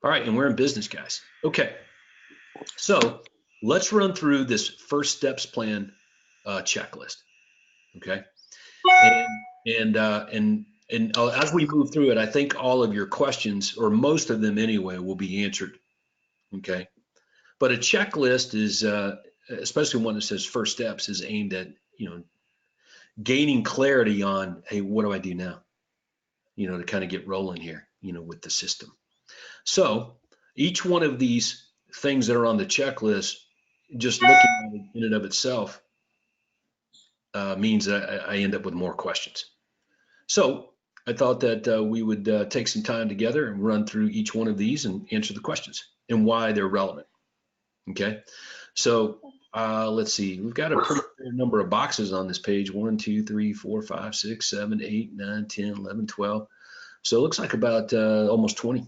All right, and we're in business, guys. Okay, so let's run through this first steps plan checklist. Okay, and as we move through it, I think all of your questions, or most of them anyway, will be answered. Okay, but a checklist is, especially one that says first steps, is aimed at gaining clarity on, hey, what do I do now? To kind of get rolling here, with the system. So each one of these things that are on the checklist, just looking at it in and of itself, means that I end up with more questions. So I thought that we would take some time together and run through each one of these and answer the questions and why they're relevant. Okay, so let's see. We've got a pretty fair number of boxes on this page. 1, 2, 3, 4, 5, 6, 7, 8, 9, 10, 11, 12. So it looks like about almost 20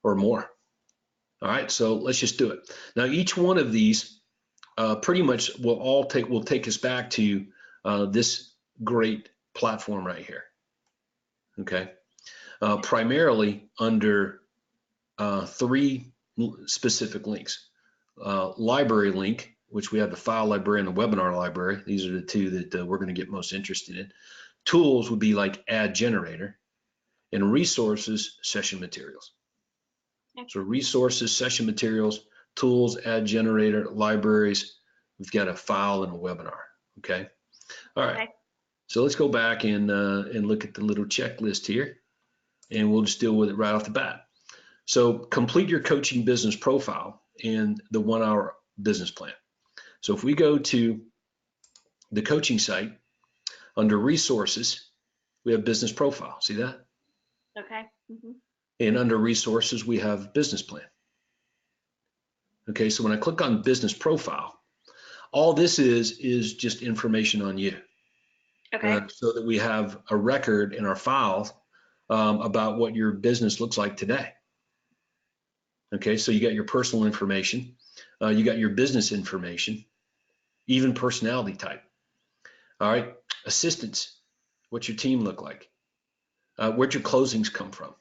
or more. All right, so let's just do it. Now, each one of these pretty much will take us back to this great platform right here. Okay, primarily under 3 specific links. Library link, which we have the file library and the webinar library. These are the 2 that we're going to get most interested in. Tools would be like add generator, and resources, session materials. So resources, session materials, tools, add generator, libraries. We've got a file and a webinar. Okay. All right. Okay. So let's go back and look at the little checklist here, and we'll just deal with it right off the bat. So complete your coaching business profile and the 1-hour business plan. So if we go to the coaching site, under resources, we have business profile. See that? Okay. Mm-hmm. And under resources, we have business plan. Okay, so when I click on business profile, all this is just information on you. Okay. So that we have a record in our files about what your business looks like today. Okay, so you got your personal information, you got your business information, even personality type. All right, assistants, what's your team look like? Where'd your closings come from?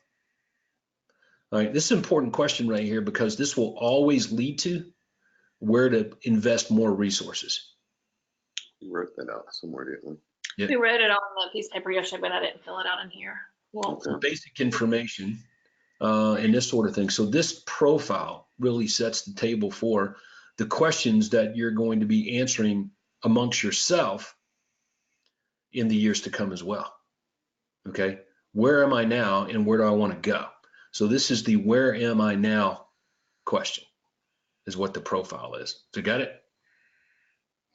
All right, this is an important question right here because this will always lead to where to invest more resources. You wrote that out somewhere, didn't we? Yeah. We wrote it on the piece of paper yesterday, but I didn't fill it out in here. Well, basic information and this sort of thing. So this profile really sets the table for the questions that you're going to be answering amongst yourself in the years to come as well. Okay, where am I now and where do I want to go? So this is the where am I now question, is what the profile is. So got it?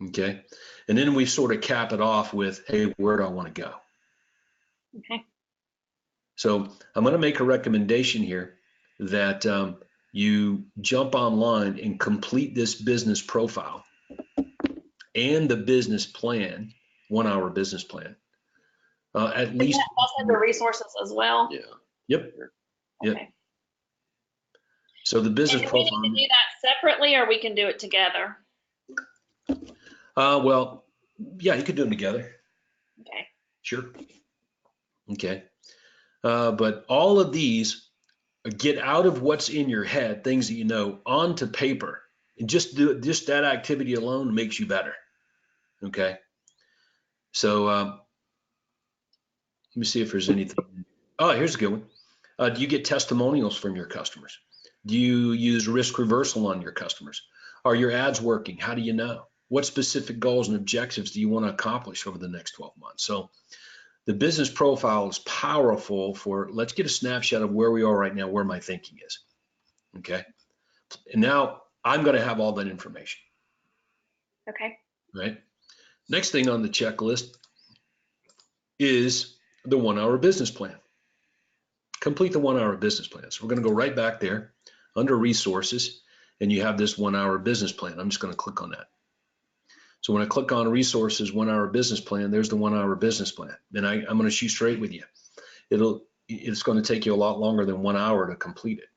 Okay, and then we sort of cap it off with, hey, where do I want to go? Okay. So I'm going to make a recommendation here that you jump online and complete this business profile and the business plan, 1-hour business plan. At least that's under resources as well. Yeah. Yep. Okay. Yep. So the business profile. We need to do that separately, or we can do it together. Well, yeah, you could do them together. Okay. Sure. Okay. But all of these get out of what's in your head, things that you know, onto paper, and just that activity alone makes you better. Okay. So let me see if there's anything. Oh, here's a good one. Do you get testimonials from your customers? Do you use risk reversal on your customers? Are your ads working? How do you know? What specific goals and objectives do you want to accomplish over the next 12 months? So the business profile is powerful for, let's get a snapshot of where we are right now, where my thinking is. Okay. And now I'm going to have all that information. Okay. Right. Next thing on the checklist is the 1-hour business plan. Complete the 1-hour business plan. So we're going to go right back there under resources, and you have this 1-hour business plan. I'm just going to click on that. So when I click on resources, 1-hour business plan, there's the 1-hour business plan. And I'm going to shoot straight with you. It's going to take you a lot longer than 1 hour to complete it.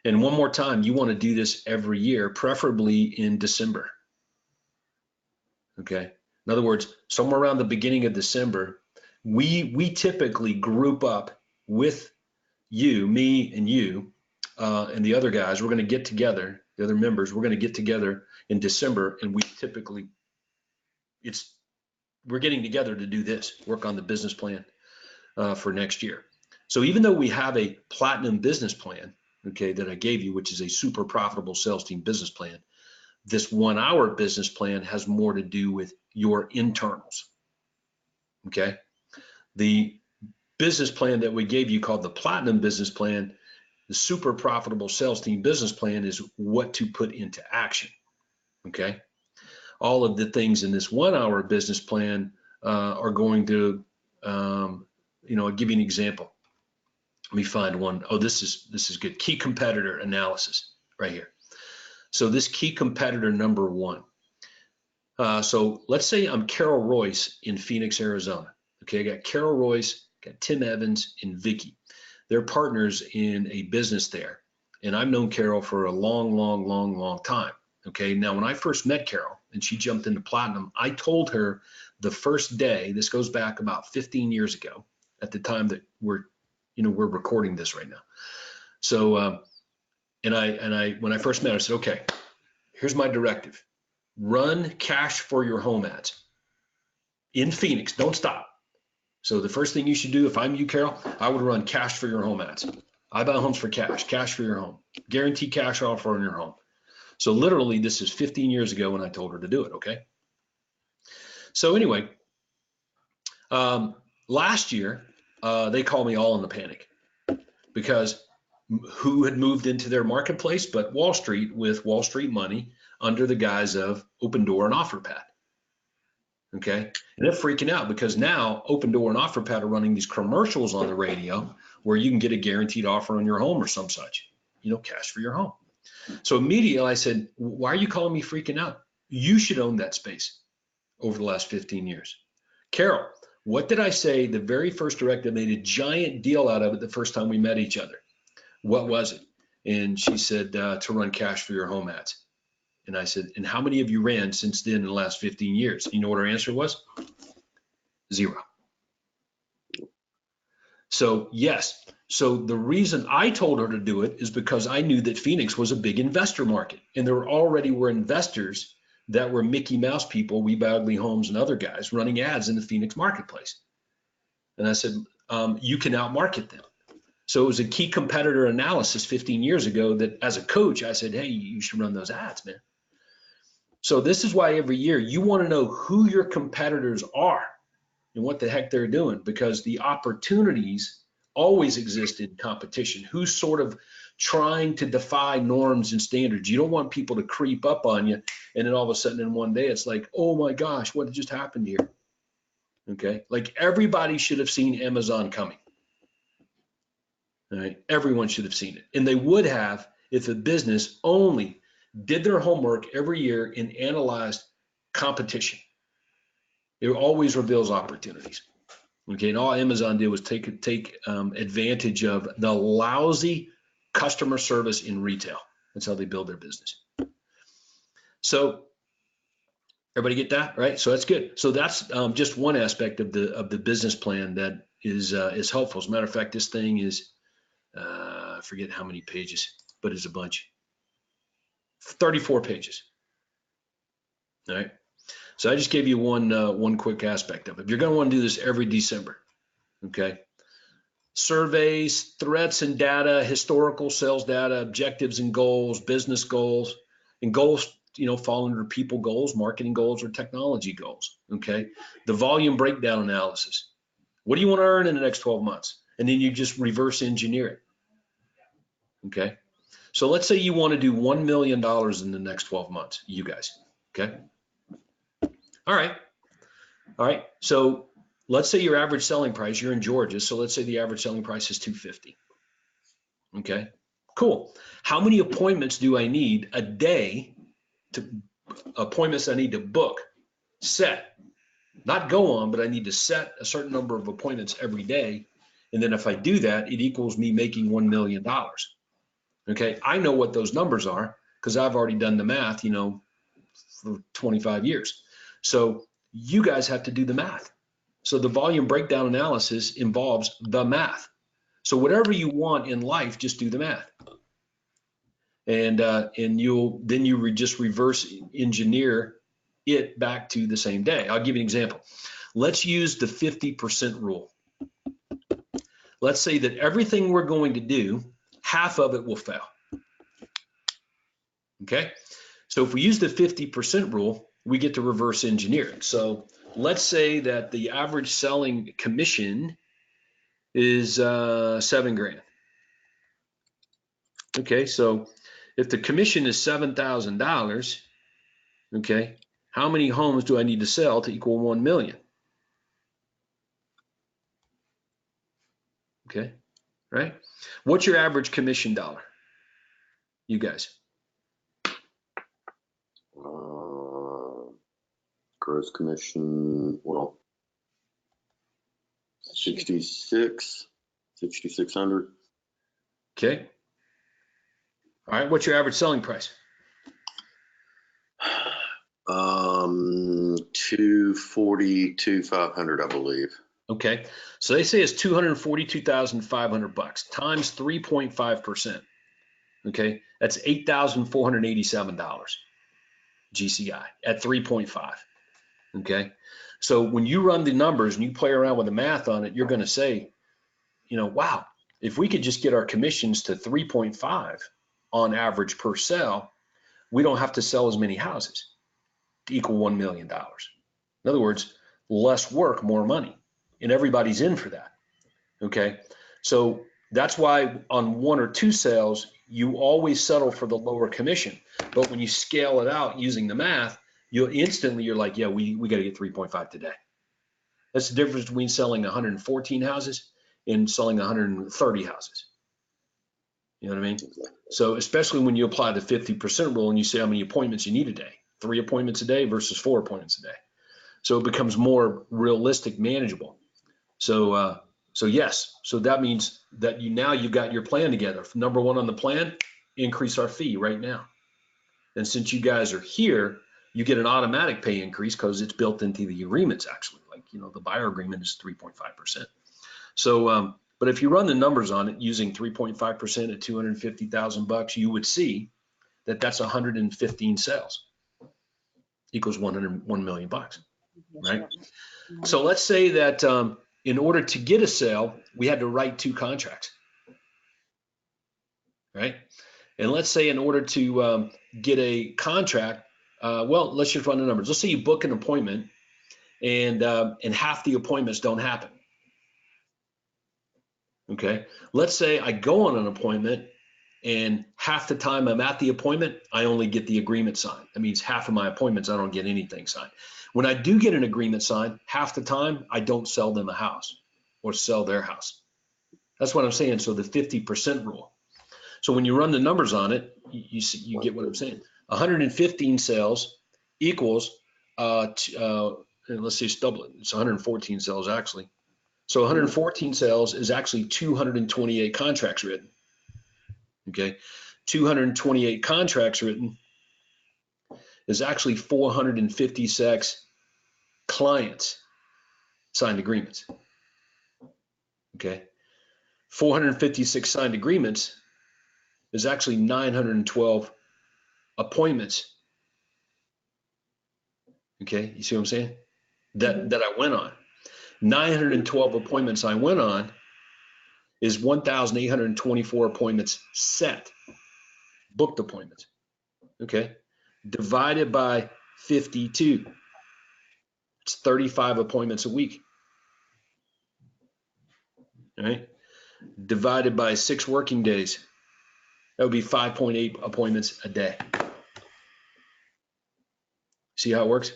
And one more time, you want to do this every year, preferably in December. Okay. In other words, somewhere around the beginning of December, we typically group up with you, me and you, and the other guys, we're going to get together, the other members, we're going to get together in December, and we're getting together to do this, work on the business plan for next year. So even though we have a platinum business plan, okay, that I gave you, which is a super profitable sales team business plan, this 1 hour business plan has more to do with your internals, okay? The business plan that we gave you called the platinum business plan, the super profitable sales team business plan, is what to put into action, okay? All of the things in this 1 hour business plan are going to, I'll give you an example. Let me find one. Oh, this is good. Key competitor analysis right here. So this key competitor number 1. So let's say I'm Carol Royce in Phoenix, Arizona. Okay, I got Carol Royce, got Tim Evans, and Vicky. They're partners in a business there. And I've known Carol for a long time. Okay, now when I first met Carol and she jumped into platinum, I told her the first day, this goes back about 15 years ago at the time that we're recording this right now. So, when I first met her, I said, okay, here's my directive. Run cash for your home ads in Phoenix. Don't stop. So the first thing you should do, if I'm you, Carol, I would run cash for your home ads. I buy homes for cash for your home, guarantee cash offer on your home. So literally this is 15 years ago when I told her to do it. Okay. So anyway, last year, they called me all in the panic because who had moved into their marketplace but Wall Street, with Wall Street money under the guise of Open Door and OfferPad. Okay, and they're freaking out because now Open Door and OfferPad are running these commercials on the radio where you can get a guaranteed offer on your home or some such, cash for your home. So immediately I said, why are you calling me freaking out? You should own that space over the last 15 years. Carol, what did I say? The very first directive, made a giant deal out of it the first time we met each other. What was it? And she said, to run cash for your home ads. And I said, and how many of you ran since then in the last 15 years? You know what her answer was? 0. So yes. So the reason I told her to do it is because I knew that Phoenix was a big investor market, and there already were investors that were Mickey Mouse people, We Buy Ugly Homes and other guys running ads in the Phoenix marketplace. And I said, you can outmarket them. So it was a key competitor analysis 15 years ago that as a coach, I said, hey, you should run those ads, man. So this is why every year you want to know who your competitors are and what the heck they're doing, because the opportunities always exist in competition. Who's sort of trying to defy norms and standards? You don't want people to creep up on you and then all of a sudden in one day it's like, oh my gosh, what just happened here? Okay, like everybody should have seen Amazon coming. All right, everyone should have seen it, and they would have if a business only did their homework every year and analyzed competition. It always reveals opportunities. Okay, and all Amazon did was take advantage of the lousy customer service in retail. That's how they build their business. So everybody get that, right? So that's good. So that's just one aspect of the business plan that is helpful. As a matter of fact, this thing is I forget how many pages, but it's a bunch. 34 pages. All right. So I just gave you one quick aspect of it. You're going to want to do this every December. Okay. Surveys, threats and data, historical sales data, objectives and goals, business goals, and goals, fall under people goals, marketing goals, or technology goals. Okay. The volume breakdown analysis. What do you want to earn in the next 12 months? And then you just reverse engineer it. Okay. So let's say you want to do $1 million in the next 12 months, you guys. Okay. All right. So let's say your average selling price, you're in Georgia. So let's say the average selling price is $250. Okay, cool. How many appointments do I need a day appointments I need to book, set, not go on, but I need to set a certain number of appointments every day. And then if I do that, it equals me making $1 million. Okay, I know what those numbers are because I've already done the math, for 25 years. So you guys have to do the math. So the volume breakdown analysis involves the math. So whatever you want in life, just do the math. And you just reverse engineer it back to the same day. I'll give you an example. Let's use the 50% rule. Let's say that everything we're going to do, half of it will fail. Okay? So if we use the 50% rule, we get to reverse engineer it. So let's say that the average selling commission is $7,000. Okay, so if the commission is $7,000, okay, how many homes do I need to sell to equal 1 million? Okay, right? What's your average commission dollar? You guys? Gross commission, well, 6,600. Okay. All right, what's your average selling price? 242,500, I believe. Okay, so they say it's $242,500 times 3.5%. Okay, that's $8,487 GCI at 3.5. Okay, so when you run the numbers and you play around with the math on it, you're going to say, you know, wow, if we could just get our commissions to 3.5 on average per sale, we don't have to sell as many houses to equal $1 million. In other words, less work, more money, and everybody's in for that. Okay, so that's why on 1 or 2 sales, you always settle for the lower commission. But when you scale it out using the math, you're like, yeah, we got to get 3.5 today. That's the difference between selling 114 houses and selling 130 houses. You know what I mean? So especially when you apply the 50% rule and you say how many appointments you need a day, 3 appointments a day versus 4 appointments a day. So it becomes more realistic, manageable. So yes, so that means that you've got your plan together. Number 1 on the plan, increase our fee right now. And since you guys are here, you get an automatic pay increase because it's built into the agreements actually. Like, you know, the buyer agreement is 3.5%. So, but if you run the numbers on it using 3.5% at $250,000, you would see that that's 115 sales equals 1 million bucks, right? So let's say that in order to get a sale, we had to write 2 contracts, right? And let's say in order to get a contract, well, let's just run the numbers. Let's say you book an appointment and half the appointments don't happen. Okay, let's say I go on an appointment and half the time I'm at the appointment, I only get the agreement signed. That means half of my appointments, I don't get anything signed. When I do get an agreement signed, half the time I don't sell them a house or sell their house. That's what I'm saying. So the 50% rule. So when you run the numbers on it, you get what I'm saying. 115 sales equals, let's say it's double it. It's 114 sales actually. So 114 sales is actually 228 contracts written. Okay, 228 contracts written is actually 456 clients signed agreements. Okay, 456 signed agreements is actually 912 appointments. Okay, you see what I'm saying? That I went on. 912 appointments I went on is 1,824 appointments set, booked appointments. Okay, divided by 52. It's 35 appointments a week. All right, divided by 6 working days. That would be 5.8 appointments a day. See how it works?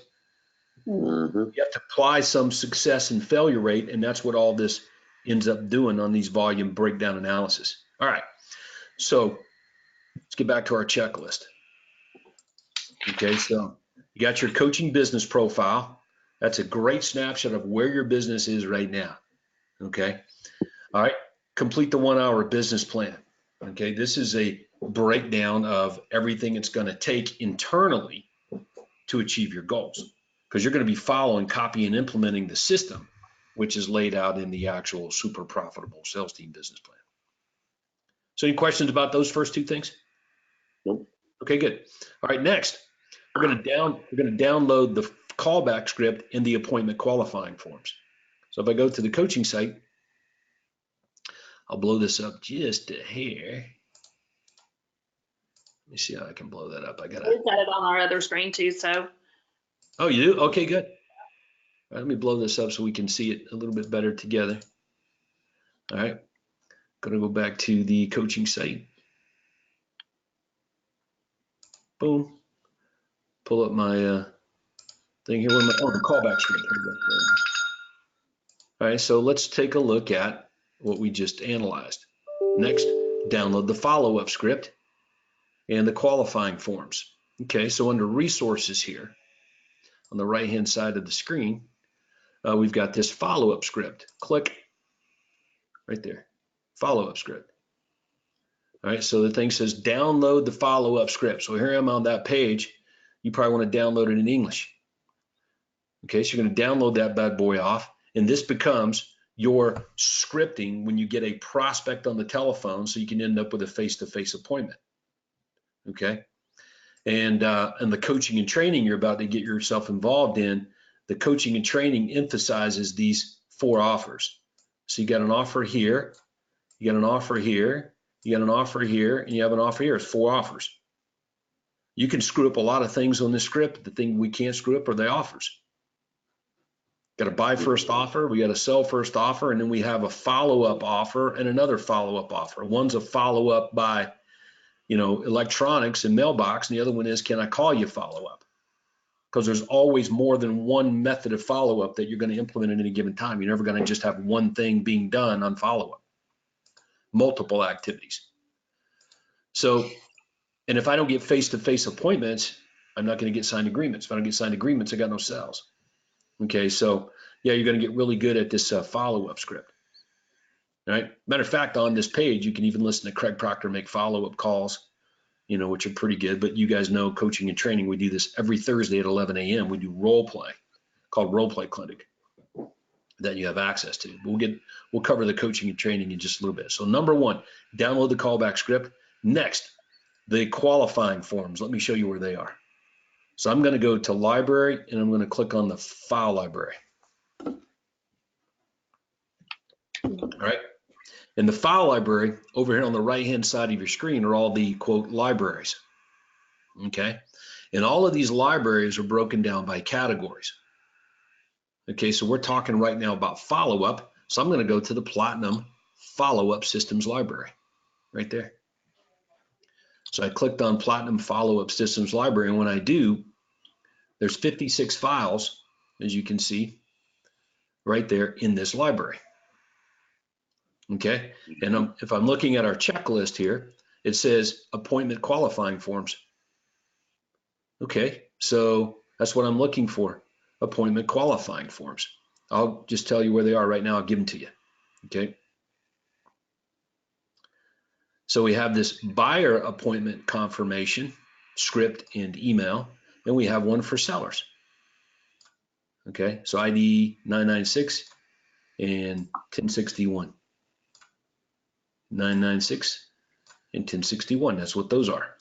Mm-hmm. You have to apply some success and failure rate, and that's what all this ends up doing on these volume breakdown analysis. All right, so let's get back to our checklist. Okay, so you got your coaching business profile. That's a great snapshot of where your business is right now. Okay, all right, complete the 1 hour business plan. Okay, this is a breakdown of everything it's going to take internally to achieve your goals, because you're going to be following, copying, and implementing the system, which is laid out in the actual super profitable sales team business plan. So any questions about those first two things? Nope. Okay, good. All right, next, we're going to download the callback script and the appointment qualifying forms. So if I go to the coaching site, I'll blow this up just a hair. Let me see how I can blow that up. We've got it on our other screen too, so. Oh, you do? Okay, good. All right, let me blow this up so we can see it a little bit better together. All right, gonna go back to the coaching site. Boom. Pull up my thing here. The callback script. All right, so let's take a look at what we just analyzed. Next, download the follow-up script and the qualifying forms. Okay, so under resources here, on the right-hand side of the screen, we've got this follow-up script. Click right there, follow-up script. All right, so the thing says download the follow-up script. So here I am on that page. You probably want to download it in English. Okay, so you're going to download that bad boy off, and this becomes your scripting when you get a prospect on the telephone, so you can end up with a face-to-face appointment. Okay, and the coaching and training you're about to get yourself involved in, the coaching and training emphasizes these 4 offers. So you got an offer here, you got an offer here, you got an offer here, and you have an offer here. It's 4 offers. You can screw up a lot of things on this script. The thing we can't screw up are the offers. Got a buy first offer, we got a sell first offer, and then we have a follow-up offer and another follow-up offer. One's a follow-up by, electronics and mailbox, and the other one is, can I call you follow-up? Because there's always more than one method of follow-up that you're going to implement at any given time. You're never going to just have one thing being done on follow-up. Multiple activities. So, and if I don't get face-to-face appointments, I'm not going to get signed agreements. If I don't get signed agreements, I got no sales. Okay, so yeah, you're going to get really good at this follow-up script. All right. Matter of fact, on this page, you can even listen to Craig Proctor make follow-up calls, which are pretty good. But you guys know coaching and training, we do this every Thursday at 11 a.m. We do role play called Role Play Clinic that you have access to. We'll cover the coaching and training in just a little bit. So number 1, download the callback script. Next, the qualifying forms. Let me show you where they are. So I'm going to go to library and I'm going to click on the file library. All right. In the file library, over here on the right-hand side of your screen are all the, quote, libraries. Okay. And all of these libraries are broken down by categories. Okay. So we're talking right now about follow-up. So I'm going to go to the Platinum Follow-Up Systems Library right there. So I clicked on Platinum Follow-Up Systems Library, and when I do, there's 56 files, as you can see, right there in this library. Okay, and if I'm looking at our checklist here, it says appointment qualifying forms. Okay, so that's what I'm looking for, appointment qualifying forms. I'll just tell you where they are right now. I'll give them to you. Okay. So we have this buyer appointment confirmation script and email, and we have one for sellers. Okay, so ID 996 and 1061. 996 and 1061, that's what those are.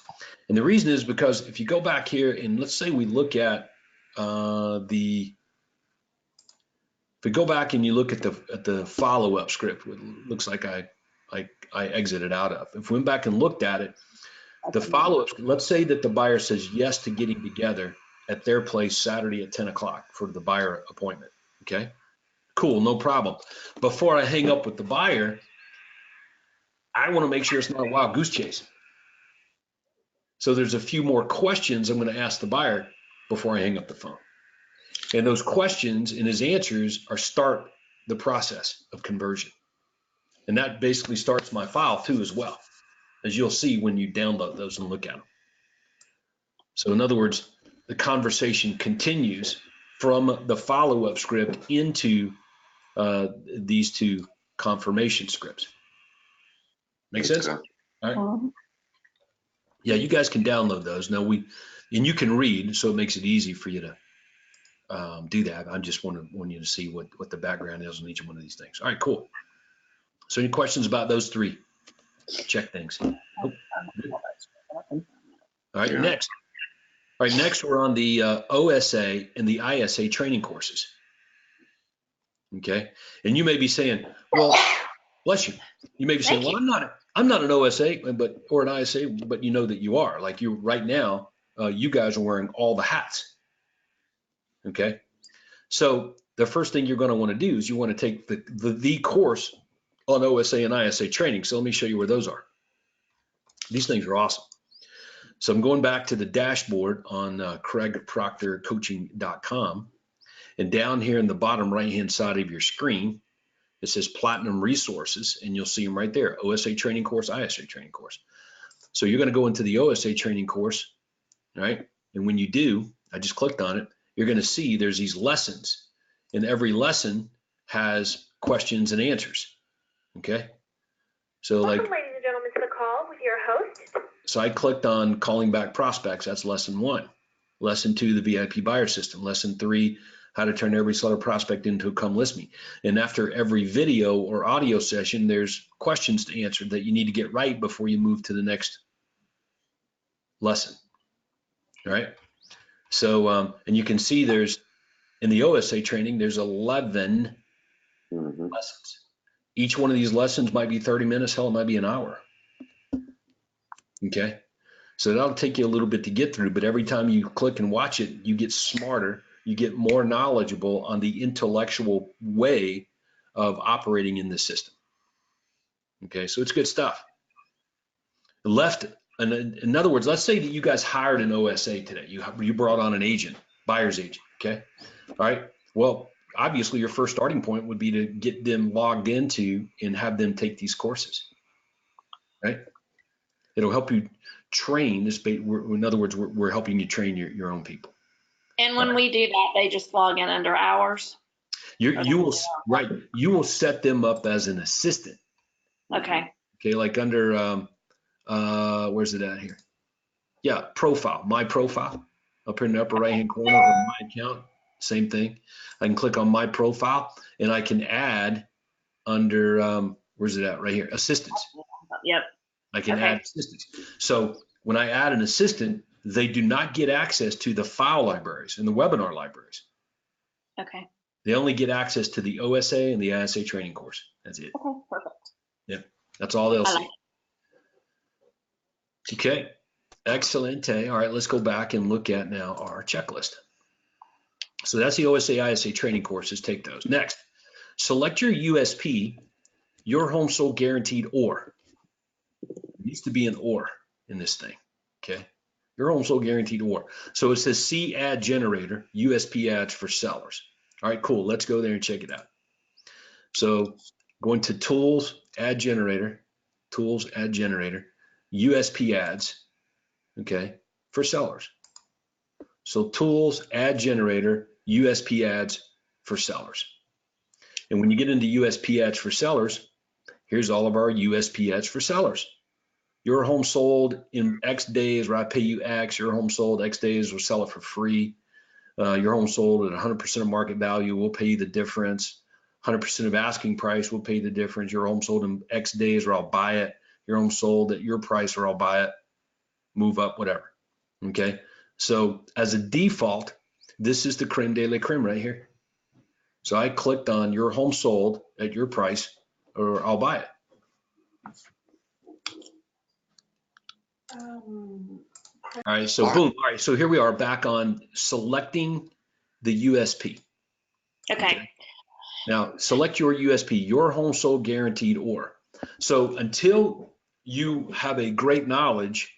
And the reason is because if you go back here and let's say we look at if we go back and you look at the follow-up script, it looks like I exited out of. If we went back and looked at it, the follow-up, let's say that the buyer says yes to getting together at their place Saturday at 10 o'clock for the buyer appointment. Okay, cool, no problem. Before I hang up with the buyer, I want to make sure it's not a wild goose chase. So there's a few more questions I'm going to ask the buyer before I hang up the phone. And those questions and his answers start the process of conversion. And that basically starts my file too as well, as you'll see when you download those and look at them. So in other words, the conversation continues from the follow-up script into these 2 confirmation scripts. Make sense? Okay. All right. Yeah, you guys can download those. Now and you can read, so it makes it easy for you to do that. I just want you to see what the background is on each one of these things. All right, cool. So any questions about those 3? check things. Oh, good. All right, Yeah. next. All right, next we're on the OSA and the ISA training courses. Okay, and you may be saying, well, bless you. You may be saying, Thank well, you. I'm not an OSA, or an ISA, but you know that you are. Like you right now, you guys are wearing all the hats. Okay, so the first thing you're going to want to do is you want to take the course on OSA and ISA training. So let me show you where those are. These things are awesome. So I'm going back to the dashboard on CraigProctorCoaching.com, and down here in the bottom right-hand side of your screen, it says Platinum Resources, and you'll see them right there, OSA training course, ISA training course. So you're going to go into the OSA training course, right? And when you do, I just clicked on it, you're going to see there's these lessons, and every lesson has questions and answers, okay? So Welcome, ladies and gentlemen, to the call with your host. So I clicked on calling back prospects. That's lesson 1. Lesson 2, the VIP buyer system. Lesson 3, how to turn every seller prospect into a come list me. And after every video or audio session, there's questions to answer that you need to get right before you move to the next lesson. All right. So, and you can see there's, in the OSA training, there's 11 lessons. Each one of these lessons might be 30 minutes. Hell, it might be an hour. Okay. So that'll take you a little bit to get through, but every time you click and watch it, you get smarter, you get more knowledgeable on the intellectual way of operating in this system. Okay, so it's good stuff. In other words, let's say that you guys hired an OSA today. You brought on an agent, buyer's agent, okay? All right, well, obviously your first starting point would be to get them logged into and have them take these courses, right? It'll help you train this. In other words, we're helping you train your own people. And when we do that, they just log in under hours. You will set them up as an assistant. Okay. Okay, like under where's it at here? Yeah, profile, my profile, up in the upper right hand corner, or my account, same thing. I can click on my profile and I can add under where's it at right here? Assistants. Yep. I can add assistants. So when I add an assistant, they do not get access to the file libraries and the webinar libraries. Okay. They only get access to the OSA and the ISA training course. That's it. Okay, perfect. Yeah, that's all they'll see. Like Okay, excellent. All right, let's go back and look at now our checklist. So that's the OSA, ISA training courses. Take those. Next, select your USP, your home sold guaranteed or. It needs to be an or in this thing, okay? Your home sold guaranteed or. So it says see ad generator, USP ads for sellers. All right, cool. Let's go there and check it out. So going to tools, ad generator, USP ads, okay, for sellers. So tools, ad generator, USP ads for sellers. And when you get into USP ads for sellers, here's all of our USP ads for sellers. Your home sold in X days where I pay you X, your home sold X days, we'll sell it for free. Your home sold at 100% of market value, we'll pay you the difference. 100% of asking price, we'll pay you the difference. Your home sold in X days where I'll buy it. Your home sold at your price or I'll buy it, move up, whatever. Okay. So as a default, this is the creme de la creme right here. So I clicked on your home sold at your price or I'll buy it. All right, so boom. All right, so here we are back on selecting the USP. okay. Now select your USP, your home sold guaranteed or. So until you have a great knowledge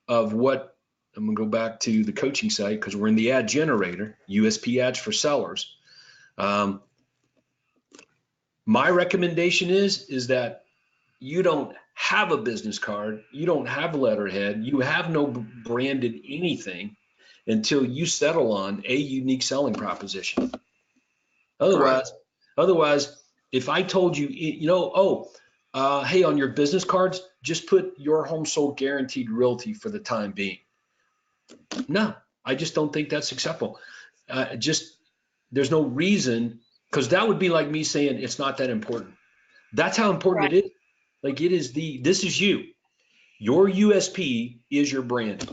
of what, I'm gonna go back to the coaching site because we're in the ad generator, USP ads for sellers. My recommendation is that you don't have a business card, you don't have a letterhead, you have no branded anything until you settle on a unique selling proposition. Otherwise, if I told you, hey, on your business cards, just put your home sold guaranteed realty for the time being. No, I just don't think that's acceptable. There's no reason, because that would be like me saying it's not that important. That's how important it is. Like it is this is you. Your USP is your brand,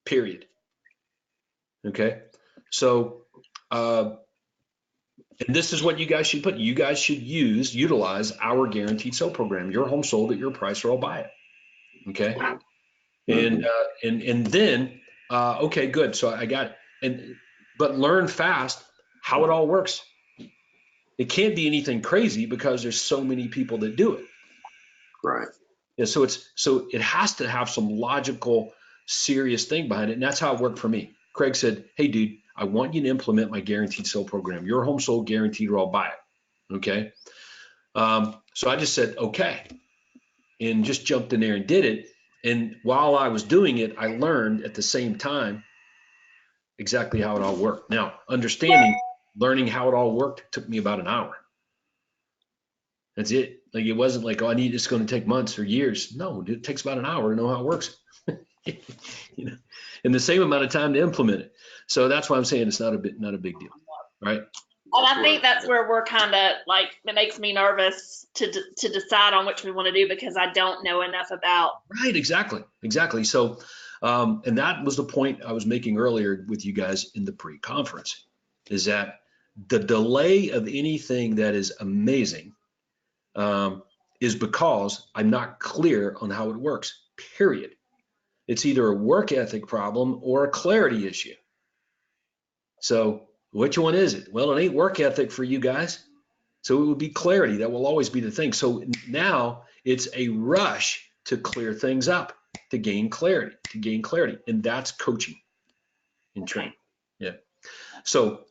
period. Okay. So, and this is what you guys should put. You guys should utilize our guaranteed sale program. Your home sold at your price or I'll buy it. Okay. And, and then, okay, good. So I got it. But learn fast how it all works. It can't be anything crazy because there's so many people that do it. Right. Yeah, so it has to have some logical, serious thing behind it, and that's how it worked for me. Craig said, "Hey, dude, I want you to implement my guaranteed sale program. Your home sold guaranteed, or I'll buy it." Okay. So I just said, "Okay," and just jumped in there and did it. And while I was doing it, I learned at the same time exactly how it all worked. Now, learning how it all worked took me about an hour. That's it. Like it wasn't like, oh, it's going to take months or years. No, it takes about an hour to know how it works. You know, and the same amount of time to implement it. So that's why I'm saying it's not a big deal, right? And I think that's where we're kind of like, it makes me nervous to decide on which we want to do because I don't know enough about. Right, exactly. So, and that was the point I was making earlier with you guys in the pre-conference, is that the delay of anything that is amazing is because I'm not clear on how it works, period. It's either a work ethic problem or a clarity issue. So which one is it? Well, it ain't work ethic for you guys. So it would be clarity. That will always be the thing. So now it's a rush to clear things up, to gain clarity. And that's coaching and training. Yeah. So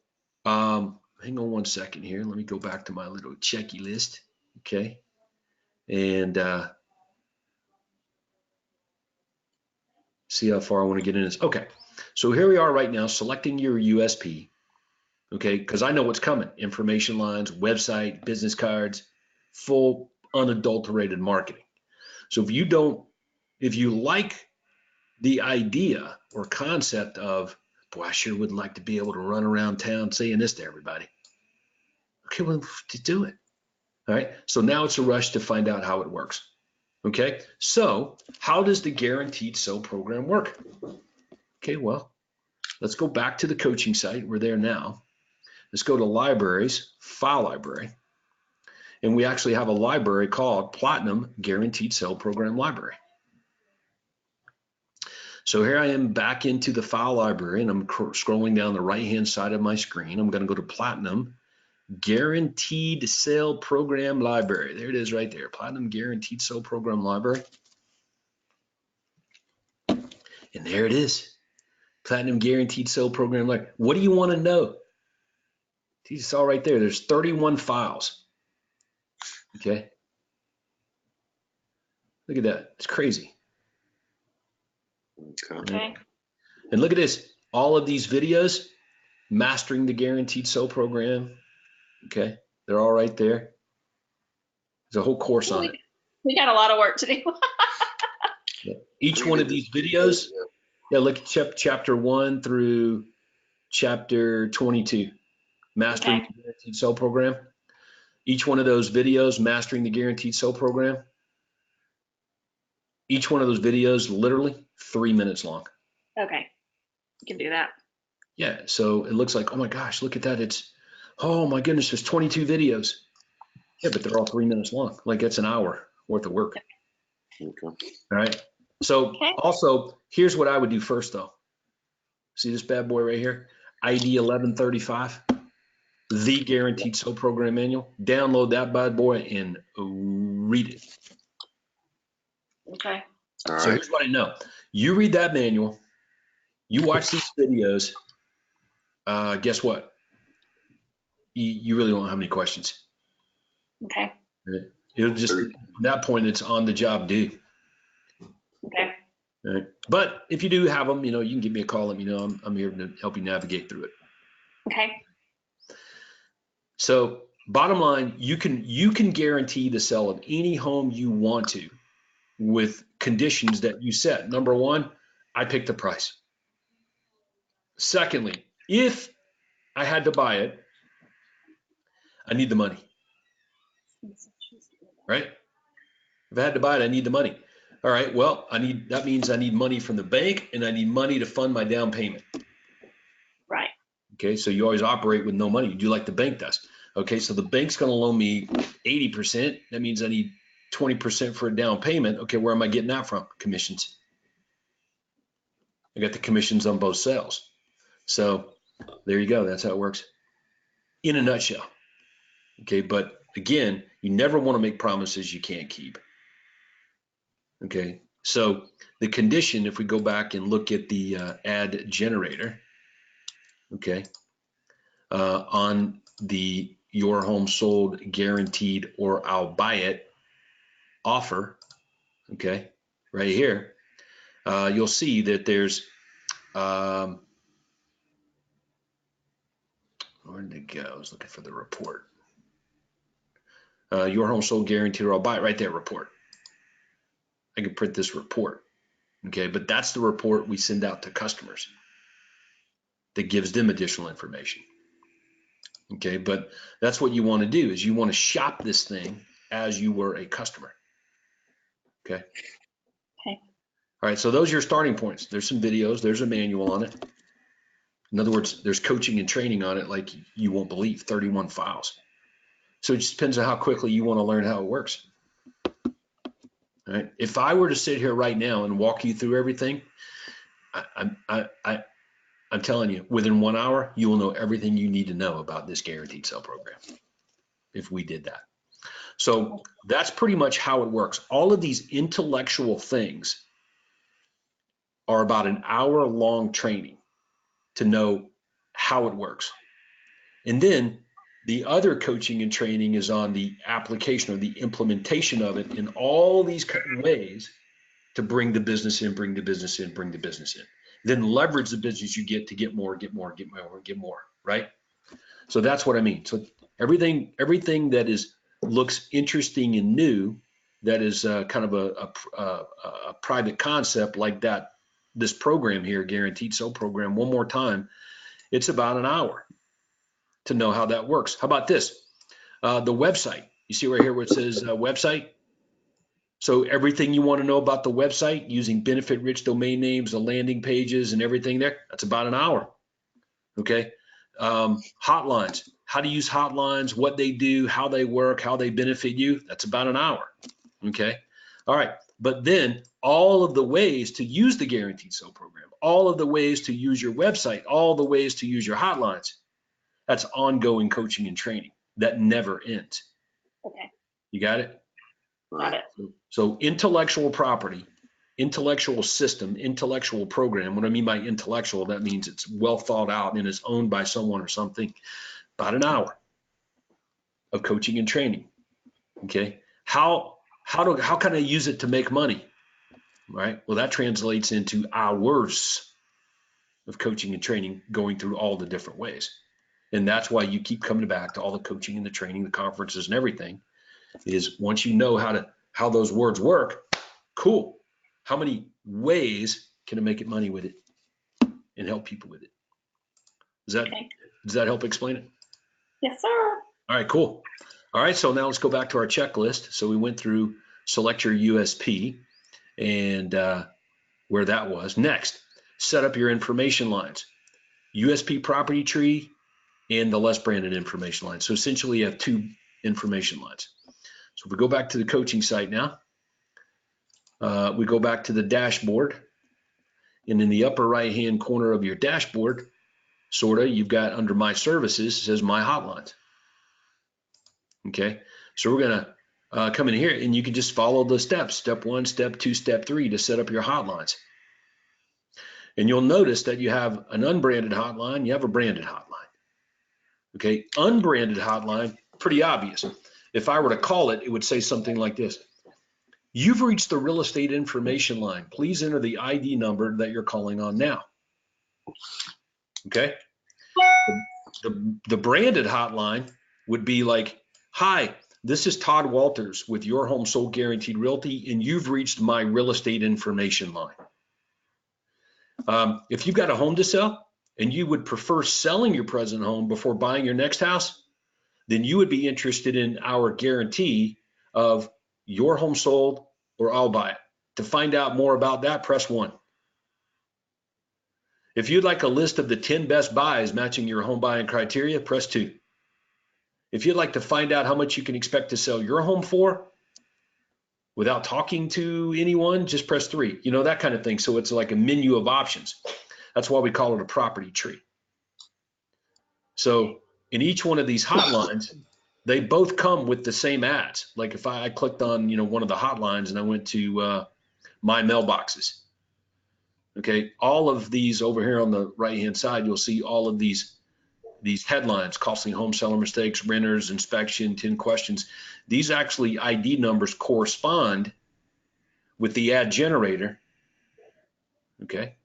hang on one second here. Let me go back to my little checky list. Okay. And see how far I want to get in this. Okay. So here we are right now, selecting your USP. Okay, because I know what's coming. Information lines, website, business cards, full unadulterated marketing. So if you like the idea or concept of, boy, I sure would like to be able to run around town saying this to everybody. Okay, well, do it. All right, so now it's a rush to find out how it works. Okay, so how does the guaranteed sale program work? Okay, well, let's go back to the coaching site. We're there now. Let's go to libraries, file library. And we actually have a library called Platinum Guaranteed Sale Program Library. So here I am back into the file library and I'm scrolling down the right-hand side of my screen. I'm going to go to Platinum Guaranteed Sale Program Library. There it is right there, Platinum Guaranteed Sale Program Library. And there it is, Platinum Guaranteed Sale Program Library. What do you want to know? You saw right there, there's 31 files. Okay. Look at that, it's crazy. Okay. And look at this, all of these videos, mastering the guaranteed sale program. Okay, they're all right there. There's a whole course on it. We got a lot of work to do. Yeah. Each one of these videos, yeah, look at chapter 1 through chapter 22, mastering the guaranteed sale program. Each one of those videos, mastering the guaranteed sale program. Each one of those videos, literally 3 minutes long. Okay, you can do that. Yeah, so it looks like, oh my gosh, look at that. It's, oh my goodness, there's 22 videos. Yeah, but they're all 3 minutes long. Like that's an hour worth of work. Okay. All right. So also, here's what I would do first though. See this bad boy right here? ID 1135, the Guaranteed Sale Program Manual. Download that bad boy and read it. Okay. All So right. here's what I know. You read that manual, you watch these videos, guess what? You really don't have any questions. Okay. It'll just, at that point, it's on the job do. Okay. Right. But if you do have them, you can give me a call. Let me know. I'm here to help you navigate through it. Okay. So bottom line, you can guarantee the sale of any home you want to with conditions that you set. Number one, I pick the price. Secondly, if I had to buy it, I need the money, right? If I had to buy it, I need the money. All right, well, that means I need money from the bank and I need money to fund my down payment. Right. Okay, so you always operate with no money. You do like the bank does. Okay, so the bank's going to loan me 80%. That means I need 20% for a down payment. Okay, where am I getting that from? Commissions. I got the commissions on both sales. So there you go. That's how it works in a nutshell. Okay, but again, you never want to make promises you can't keep. Okay, so the condition, if we go back and look at the ad generator, okay, on the your home sold guaranteed or I'll buy it offer, okay, right here, you'll see that there's, where did it go? I was looking for the report. Your home sold guaranteed or I'll buy it, right there, report. I can print this report, okay, but that's the report we send out to customers that gives them additional information. Okay, but that's what you want to do is you want to shop this thing as you were a customer. Okay. Okay. All right, so those are your starting points. There's some videos, there's a manual on it. In other words, there's coaching and training on it like you won't believe, 31 files. So it just depends on how quickly you want to learn how it works. All right. If I were to sit here right now and walk you through everything, I'm telling you, within 1 hour, you will know everything you need to know about this guaranteed sale program if we did that. So that's pretty much how it works. All of these intellectual things are about an hour-long training to know how it works. And then the other coaching and training is on the application or the implementation of it in all these ways to bring the business in, bring the business in, bring the business in. Then leverage the business you get to get more, get more, get more, get more, right? So that's what I mean. So everything that looks interesting and new, that is kind of a private concept like that, this program here, Guaranteed Sale Program, one more time, it's about an hour to know how that works. How about this? The website. You see right here where it says website? So everything you want to know about the website using benefit-rich domain names, the landing pages and everything there, that's about an hour, okay? Hotlines, how to use hotlines, what they do, how they work, how they benefit you, that's about an hour, okay? All right, but then all of the ways to use the Guaranteed Sale Program, all of the ways to use your website, all the ways to use your hotlines, that's ongoing coaching and training that never ends. Okay. You got it? Got it. So intellectual property, intellectual system, intellectual program. What I mean by intellectual, that means it's well thought out and is owned by someone or something. About an hour of coaching and training. Okay. How can I use it to make money? Right. Well, that translates into hours of coaching and training going through all the different ways. And that's why you keep coming back to all the coaching and the training, the conferences and everything, is once you know how those words work, cool. How many ways can I make it money with it and help people with it? Does that help explain it? Yes, sir. All right, cool. All right, so now let's go back to our checklist. So we went through select your USP and where that was. Next, set up your information lines. USP property tree and the less branded information line. So essentially you have two information lines. So if we go back to the coaching site now, we go back to the dashboard, and in the upper right hand corner of your dashboard, you've got under my services, it says my hotlines. Okay, so we're gonna come in here and you can just follow the steps, step 1, step 2, step 3 to set up your hotlines. And you'll notice that you have an unbranded hotline, you have a branded hotline. Okay, unbranded hotline, pretty obvious. If I were to call it, it would say something like this. You've reached the real estate information line. Please enter the ID number that you're calling on now. Okay. The branded hotline would be like, hi, this is Todd Walters with Your Home Sold Guaranteed Realty, and you've reached my real estate information line. If you've got a home to sell and you would prefer selling your present home before buying your next house, then you would be interested in our guarantee of your home sold or I'll buy it. To find out more about that, press 1. If you'd like a list of the 10 best buys matching your home buying criteria, press 2. If you'd like to find out how much you can expect to sell your home for without talking to anyone, just press 3. You know, that kind of thing. So it's like a menu of options. That's why we call it a property tree. So in each one of these hotlines, they both come with the same ads. Like if I clicked on, you know, one of the hotlines and I went to my mailboxes. Okay, all of these over here on the right-hand side, you'll see all of these headlines: costly home seller mistakes, renters, inspection, 10 questions. These actually ID numbers correspond with the ad generator, okay,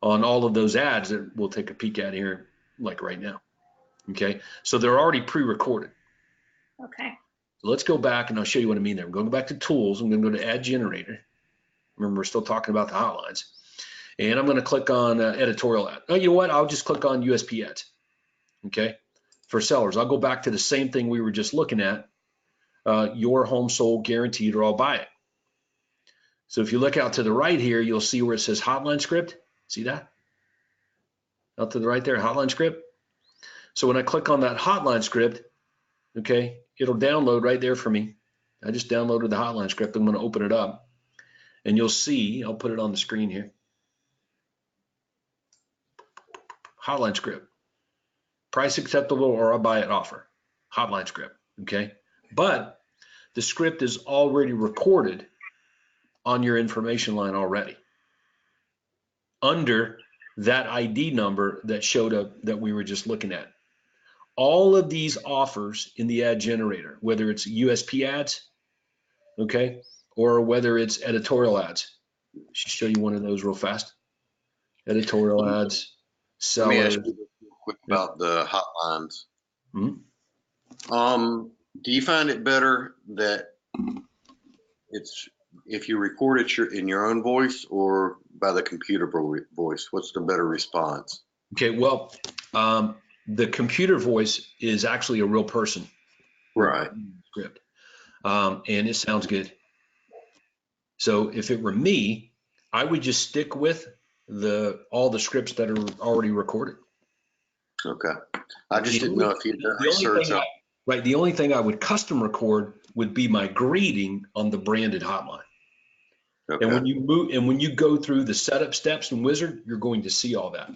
on all of those ads that we'll take a peek at here, like right now. Okay, so they're already pre-recorded. Okay. So let's go back and I'll show you what I mean there. I'm going to go back to tools. I'm going to go to ad generator. Remember, we're still talking about the hotlines. And I'm going to click on editorial ad. Oh, you know what? I'll just click on USP ads. Okay. For sellers, I'll go back to the same thing we were just looking at. Your home sold guaranteed or I'll buy it. So if you look out to the right here, you'll see where it says hotline script. See that? Out to the right there, hotline script. So when I click on that hotline script, okay, it'll download right there for me. I just downloaded the hotline script. I'm going to open it up and you'll see, I'll put it on the screen here. Hotline script. Price acceptable or I'll buy it offer. Hotline script, okay? But the script is already recorded on your information line already under that ID number that showed up that we were just looking at. All of these offers in the ad generator, whether it's USP ads, okay, or whether it's editorial ads. Should show you one of those real fast. Editorial ads, Let me sellers. ask you real quick about the hotlines. Hmm? Do you find it better that it's if you record it in your own voice or by the computer voice? What's the better response? Okay, well, the computer voice is actually a real person. Right. Script, and it sounds good. So if it were me, I would just stick with all the scripts that are already recorded. Okay. I just didn't know if you'd done research on. Right. The only thing I would custom record would be my greeting on the branded hotline. Okay. And when you move and when you go through the setup steps in Wizard, you're going to see all that.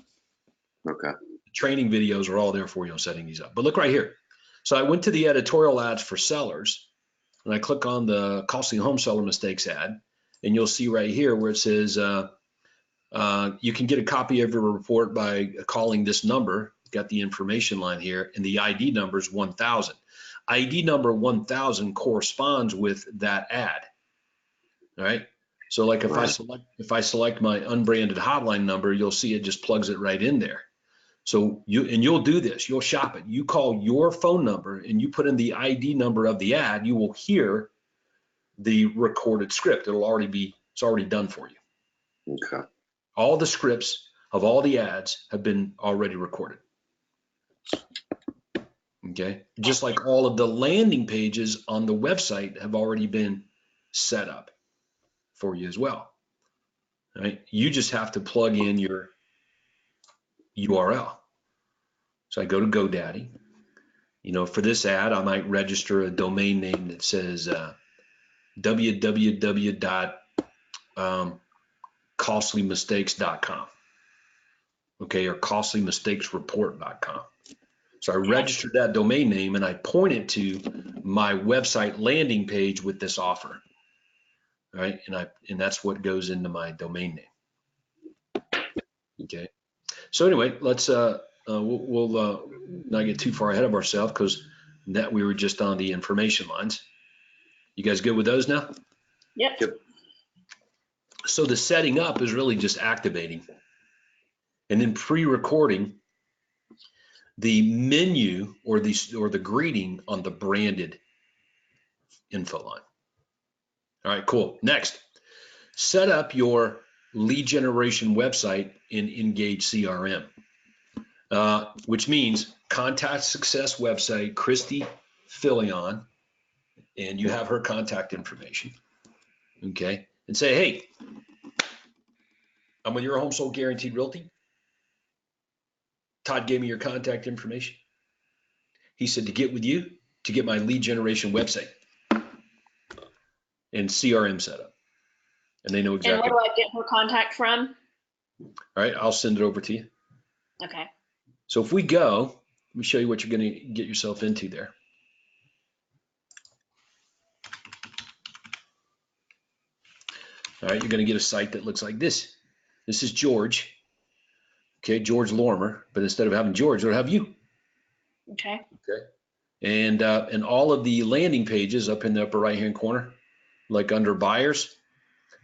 Okay. The training videos are all there for you on setting these up. But look right here. So I went to the editorial ads for sellers and I click on the costly home seller mistakes ad, and you'll see right here where it says you can get a copy of your report by calling this number. Got the information line here, and the ID number is 1000. ID number 1000 corresponds with that ad. All right. So like if I select my unbranded hotline number, you'll see it just plugs it right in there. So you'll do this. You'll shop it. You call your phone number and you put in the ID number of the ad. You will hear the recorded script. It's already done for you. Okay. All the scripts of all the ads have been already recorded. Okay. Just like all of the landing pages on the website have already been set up for you as well. All right. You just have to plug in your URL. So I go to GoDaddy. You know, for this ad, I might register a domain name that says www.costlymistakes.com. Okay, or costlymistakesreport.com. So I registered that domain name and I point it to my website landing page with this offer. All right, and that's what goes into my domain name. Okay. So anyway, let's we'll not get too far ahead of ourselves because that we were just on the information lines. You guys good with those now? Yep. So the setting up is really just activating and then pre-recording the menu or the greeting on the branded info line. All right, cool. Next, set up your lead generation website in Engage CRM, which means contact success website, Christy Filion, and you have her contact information, okay, and say, hey, I'm with your home sold guaranteed realty. Todd gave me your contact information. He said to get with you to get my lead generation website and CRM setup. And they know And exactly. where do I get her contact from? All right, I'll send it over to you. Okay. So if we go, let me show you what you're going to get yourself into there. All right, you're going to get a site that looks like this. This is George. Okay, George Lorimer, but instead of having George, it'll have you. Okay. Okay. And all of the landing pages up in the upper right-hand corner, like under buyers,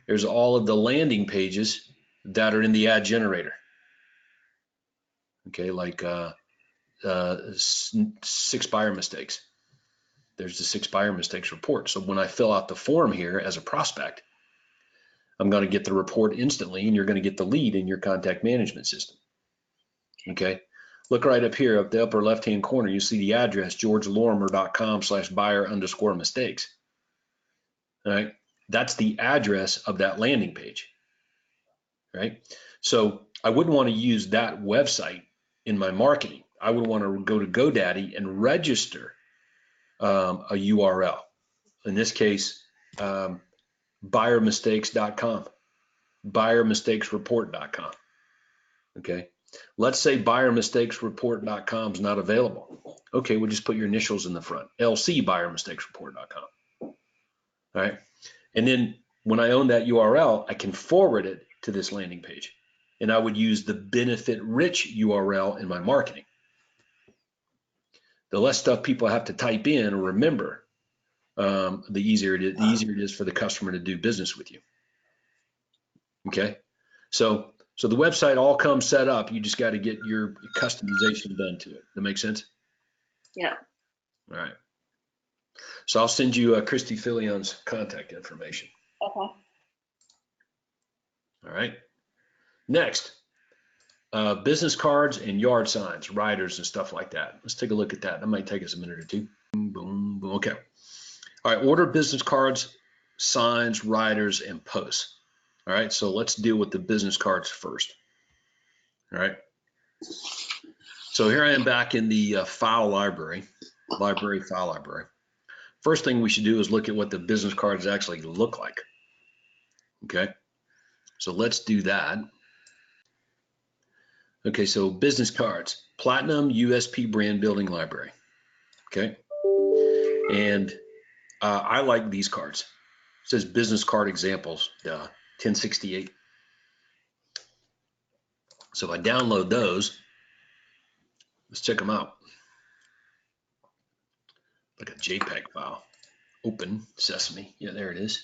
there's all of the landing pages that are in the ad generator. Okay, like 6 buyer mistakes. There's the 6 buyer mistakes report. So when I fill out the form here as a prospect, I'm going to get the report instantly, and you're going to get the lead in your contact management system. Okay. Look right up here, up the upper left-hand corner, you see the address, georgelorimer.com/buyer_mistakes. All right. That's the address of that landing page. Right. So I wouldn't want to use that website in my marketing. I would want to go to GoDaddy and register a URL. In this case, buyermistakes.com, buyermistakesreport.com. Okay. Let's say buyermistakesreport.com is not available. Okay, we'll just put your initials in the front, LC buyermistakesreport.com. All right. And then when I own that URL, I can forward it to this landing page. And I would use the benefit rich URL in my marketing. The less stuff people have to type in or remember, the easier it is for the customer to do business with you. Okay. So the website all comes set up. You just got to get your customization done to it. That makes sense? Yeah. All right. So I'll send you Christy Fillion's contact information. Okay. All right. Next, business cards and yard signs, riders and stuff like that. Let's take a look at that. That might take us a minute or two. Boom, boom, boom. Okay. All right. Order business cards, signs, riders, and posts. All right. So let's deal with the business cards first. All right. So here I am back in the file library file library. First thing we should do is look at what the business cards actually look like. Okay. So let's do that. Okay. So business cards, Platinum USP brand building library. Okay. And I like these cards. It says business card examples, 1068. So if I download those, let's check them out. Like a JPEG file. Open Sesame. Yeah, there it is.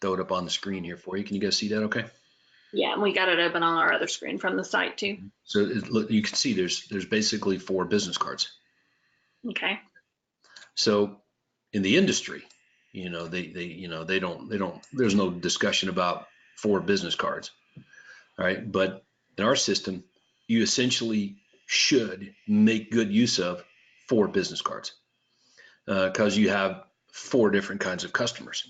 Throw it up on the screen here for you. Can you guys see that okay? Yeah, and we got it open on our other screen from the site too. So you can see there's basically 4 business cards. Okay. So in the industry, they don't, there's no discussion about 4 business cards. All right. But in our system, you essentially should make good use of 4 business cards because you have 4 different kinds of customers.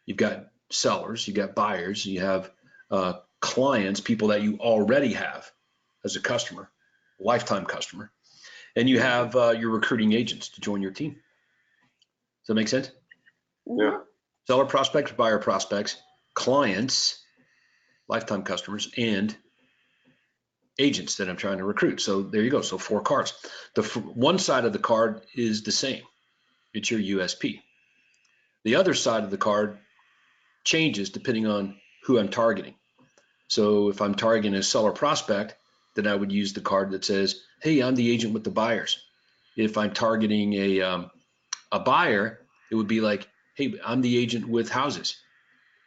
You've got sellers, you got buyers, you have clients, people that you already have as a customer, lifetime customer, and you have your recruiting agents to join your team. Does that make sense? Yeah. Seller prospects, buyer prospects, clients, lifetime customers, and agents that I'm trying to recruit. So there you go. So 4 cards. The one side of the card is the same. It's your USP. The other side of the card changes depending on who I'm targeting. So if I'm targeting a seller prospect, then I would use the card that says, hey, I'm the agent with the buyers. If I'm targeting a buyer, it would be like, hey, I'm the agent with houses.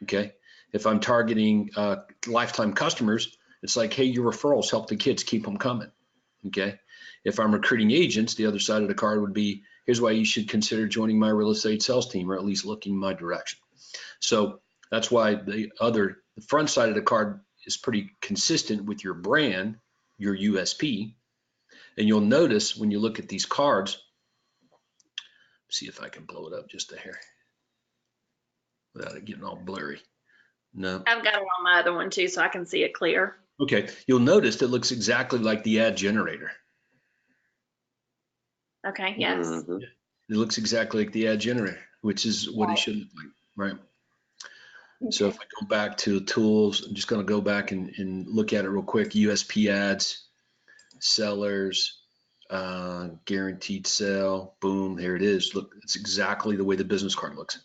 Okay. If I'm targeting lifetime customers, it's like, hey, your referrals help the kids, keep them coming. Okay. If I'm recruiting agents, the other side of the card would be, here's why you should consider joining my real estate sales team, or at least looking my direction. So that's why the front side of the card is pretty consistent with your brand, your USP. And you'll notice when you look at these cards, See if I can blow it up just a hair without it getting all blurry. No. I've got it on my other one too, so I can see it clear. Okay. You'll notice it looks exactly like the ad generator. Okay, yes. Mhm. It looks exactly like the ad generator, which is what it should look like, right? So if I go back to tools, I'm just going to go back and look at it real quick. USP ads, sellers, guaranteed sale, boom, here it is. Look, it's exactly the way the business card looks.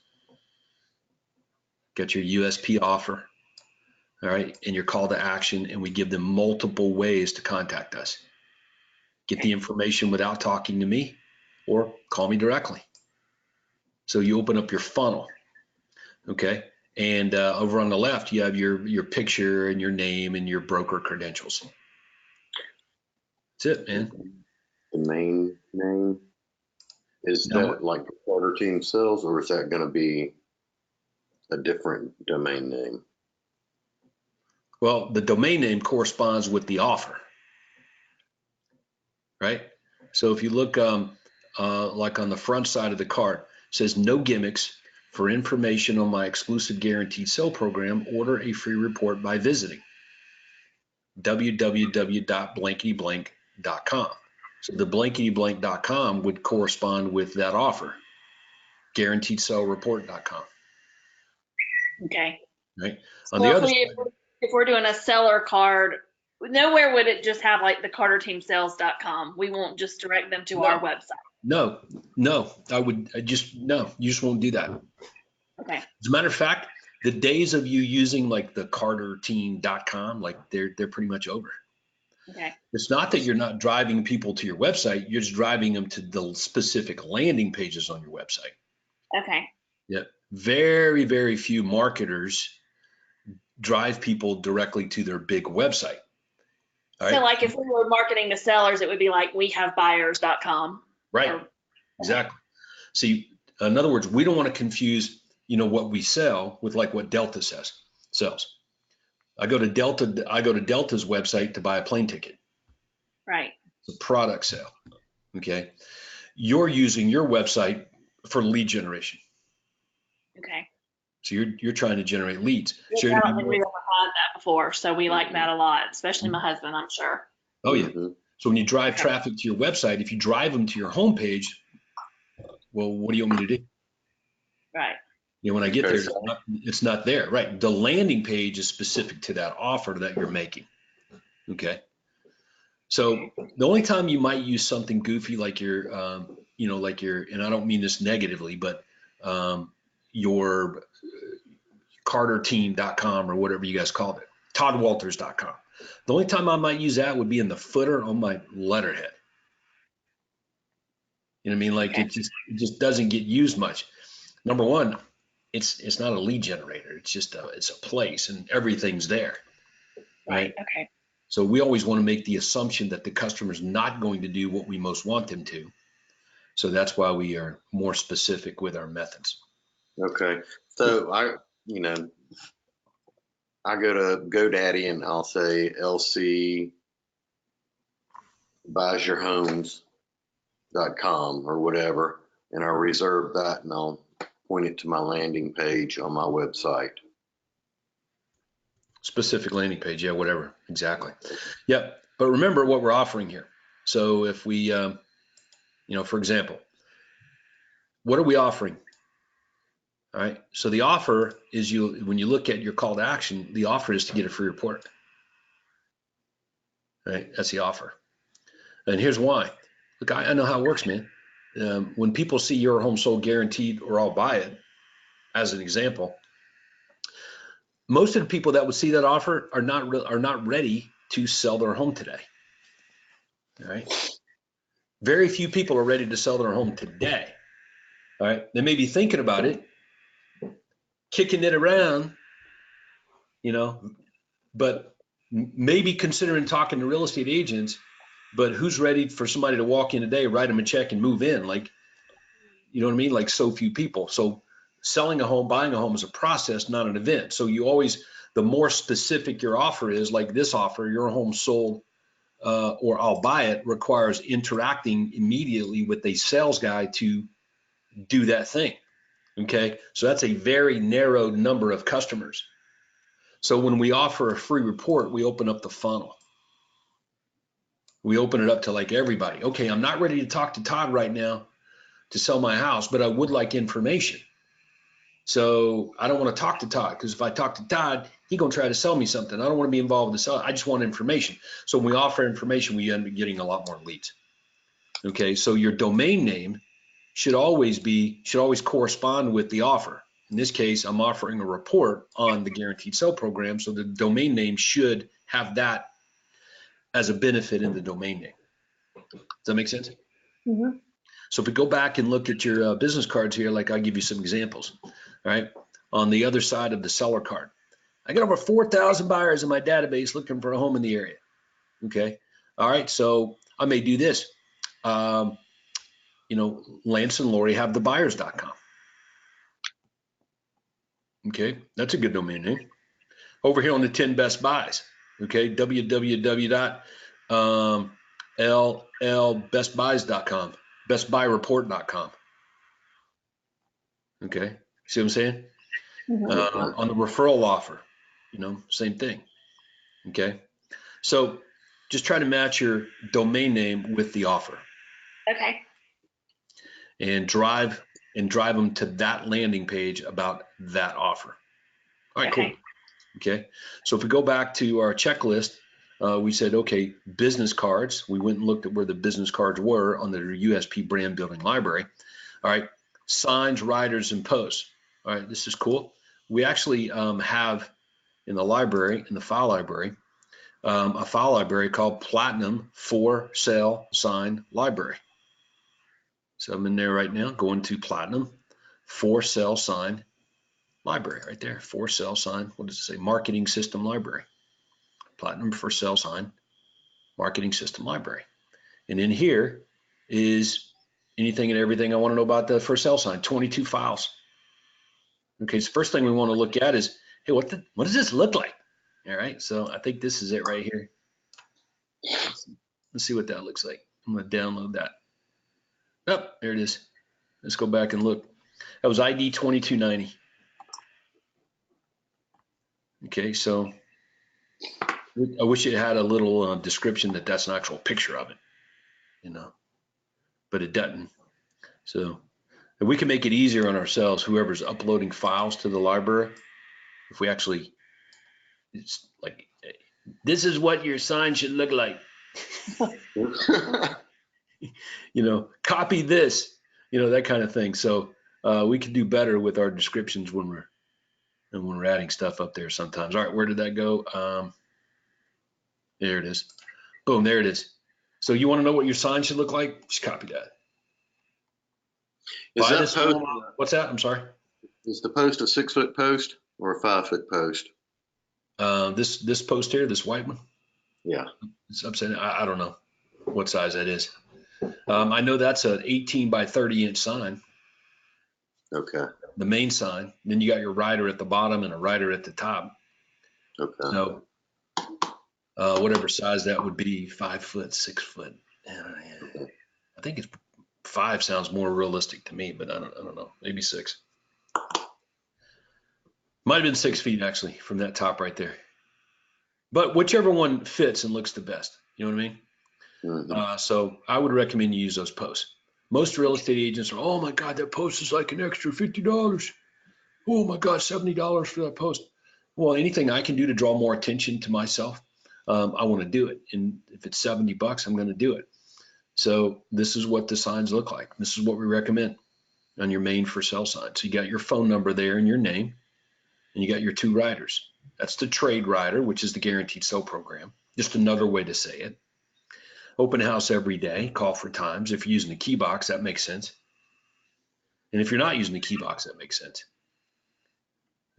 Got your USP offer, all right, and your call to action, and we give them multiple ways to contact us. Get the information without talking to me, or call me directly. So you open up your funnel, okay? And over on the left, you have your picture and your name and your broker credentials. That's it, man. The main name, is Now, that like the Carter Team Sales, or is that going to be a different domain name? well, the domain name corresponds with the offer, right? So if you look like on the front side of the card, it says no gimmicks. For information on my exclusive guaranteed sale program, order a free report by visiting www.blanketyblank.com. So the blanketyblank.com would correspond with that offer, guaranteedsalereport.com, Okay. right? So On the other side, if we're doing a seller card, nowhere would it just have like the carterteamsales.com. We won't just direct them to No. our website. no, you just won't do that. Okay. As a matter of fact, the days of you using like the carterteam.com, like they're pretty much over. Okay. It's not that you're not driving people to your website, you're just driving them to the specific landing pages on your website. Okay. Yeah. Very, very few marketers drive people directly to their big website. All right. So like if we were marketing to sellers, it would be like wehavebuyers.com. Right. Exactly. See, in other words, we don't want to confuse, what we sell with like what Delta sells. I go to Delta's website to buy a plane ticket. Right. It's a product sale. Okay. You're using your website for lead generation. Okay. So you're trying to generate leads. Yeah, So I you're don't gonna think be we've ever had that before, so we like that a lot, especially my husband, I'm sure. oh yeah. Mhm. So when you drive Okay. traffic to your website, if you drive them to your homepage, well, what do you want me to do? Right. When I get Okay, there, so- it's not there, right? The landing page is specific to that offer that you're making. Okay. So the only time you might use something goofy like your, and I don't mean this negatively, but your carterteam.com or whatever you guys called it, toddwalters.com. The only time I might use that would be in the footer on my letterhead. You know what I mean? Like Okay. it just doesn't get used much. Number one, it's not a lead generator. It's just it's a place and everything's there. Right. Okay. So we always want to make the assumption that the customer's not going to do what we most want them to. So that's why we are more specific with our methods. Okay. So I go to GoDaddy and I'll say LC buysyourhomes.com or whatever, and I'll reserve that and I'll point it to my landing page on my website. Specific landing page, yeah, whatever, exactly. Yep. But remember what we're offering here. So if we, for example, what are we offering? All right. So the offer is when you look at your call to action, the offer is to get a free report. Right. That's the offer. And here's why. Look, I know how it works, man. When people see your home sold guaranteed or I'll buy it, as an example, most of the people that would see that offer are not ready to sell their home today. All right. Very few people are ready to sell their home today. All right. They may be thinking about it, kicking it around, but maybe considering talking to real estate agents, but who's ready for somebody to walk in today, write them a check and move in? Like, you know what I mean? Like so few people. So selling a home, buying a home is a process, not an event. So the more specific your offer is, like this offer, your home sold or I'll buy it, requires interacting immediately with a sales guy to do that thing. Okay, so that's a very narrow number of customers. So when we offer a free report, we open up the funnel. We open it up to like everybody. Okay, I'm not ready to talk to Todd right now to sell my house, but I would like information. So I don't want to talk to Todd, because if I talk to Todd, he's going to try to sell me something. I don't want to be involved with the sell. I just want information. So when we offer information, we end up getting a lot more leads. Okay, so your domain name should always correspond with the offer. In this case, I'm offering a report on the guaranteed sale program, so the domain name should have that as a benefit in the domain name. Does that make sense? Mm-hmm. So if we go back and look at your business cards here, like I'll give you some examples. All right, on the other side of the seller card, I got over 4,000 buyers in my database looking for a home in the area. Okay, all right, so I may do this. Lance and Laurie have the buyers.com. Okay, that's a good domain name. Over here on the 10 best buys, okay, www.llbestbuys.com, bestbuyreport.com. Okay, see what I'm saying? Mm-hmm. On the referral offer, same thing. Okay, so just try to match your domain name with the offer. Okay. And drive them to that landing page about that offer. All right, Okay. cool. Okay, so if we go back to our checklist, we said, okay, business cards. We went and looked at where the business cards were on the USP brand building library. All right, signs, riders, and posts. All right, this is cool. We actually have in the library, in the file library, a file library called Platinum for Sale Sign Library. So I'm in there right now, going to Platinum for Sale Sign Library right there. For Sale Sign, what does it say? Marketing System Library. Platinum for Sale Sign Marketing System Library. And in here is anything and everything I want to know about the for sale sign, 22 files. Okay, so first thing we want to look at is, hey, what does this look like? All right, so I think this is it right here. Let's see what that looks like. I'm going to download that. Oh, there it is. Let's go back and look. That was ID 2290. Okay, so I wish it had a little description that that's an actual picture of it, but it doesn't. So if we can make it easier on ourselves, whoever's uploading files to the library, if we actually, it's like, this is what your sign should look like. Copy this, that kind of thing. So we can do better with our descriptions when we're adding stuff up there sometimes. All right, where did that go? There it is. Boom, there it is. So you want to know what your sign should look like? Just copy that. Is that post, what's that? I'm sorry. is the post a 6-foot post or a 5-foot post? This post here, this white one. Yeah. It's upside down. I don't know what size that is. I know that's an 18 by 30 inch sign. Okay. The main sign. Then you got your rider at the bottom and a rider at the top. Okay. So whatever size that would be, 5 foot, 6 foot. I think it's 5 sounds more realistic to me, but I don't know. Maybe 6. Might have been 6 feet actually from that top right there. But whichever one fits and looks the best. You know what I mean? Mm-hmm. So I would recommend you use those posts. Most real estate agents are, oh my God, that post is like an extra $50. Oh my God, $70 for that post. Well, anything I can do to draw more attention to myself, I want to do it. And if it's $70, I'm going to do it. So this is what the signs look like. This is what we recommend on your main for sale sign. So you got your phone number there and your name, and you got your 2 riders. That's the trade rider, which is the guaranteed sale program. Just another way to say it. Open house every day, call for times. If you're using the key box, that makes sense. And if you're not using the key box, that makes sense.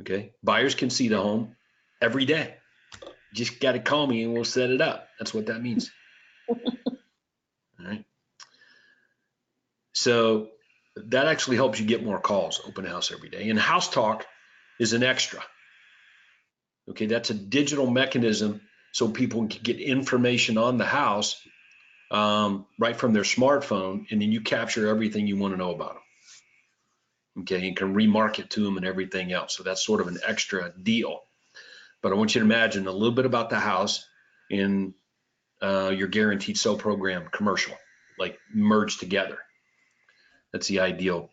Okay, buyers can see the home every day. You just got to call me and we'll set it up. That's what that means. All right. So that actually helps you get more calls, open house every day. And house talk is an extra. Okay, that's a digital mechanism so people can get information on the house right from their smartphone, and then you capture everything you want to know about them. okay, and can remarket to them and everything else. So that's sort of an extra deal. But I want you to imagine a little bit about the house and your guaranteed sale program commercial, like merged together. That's the ideal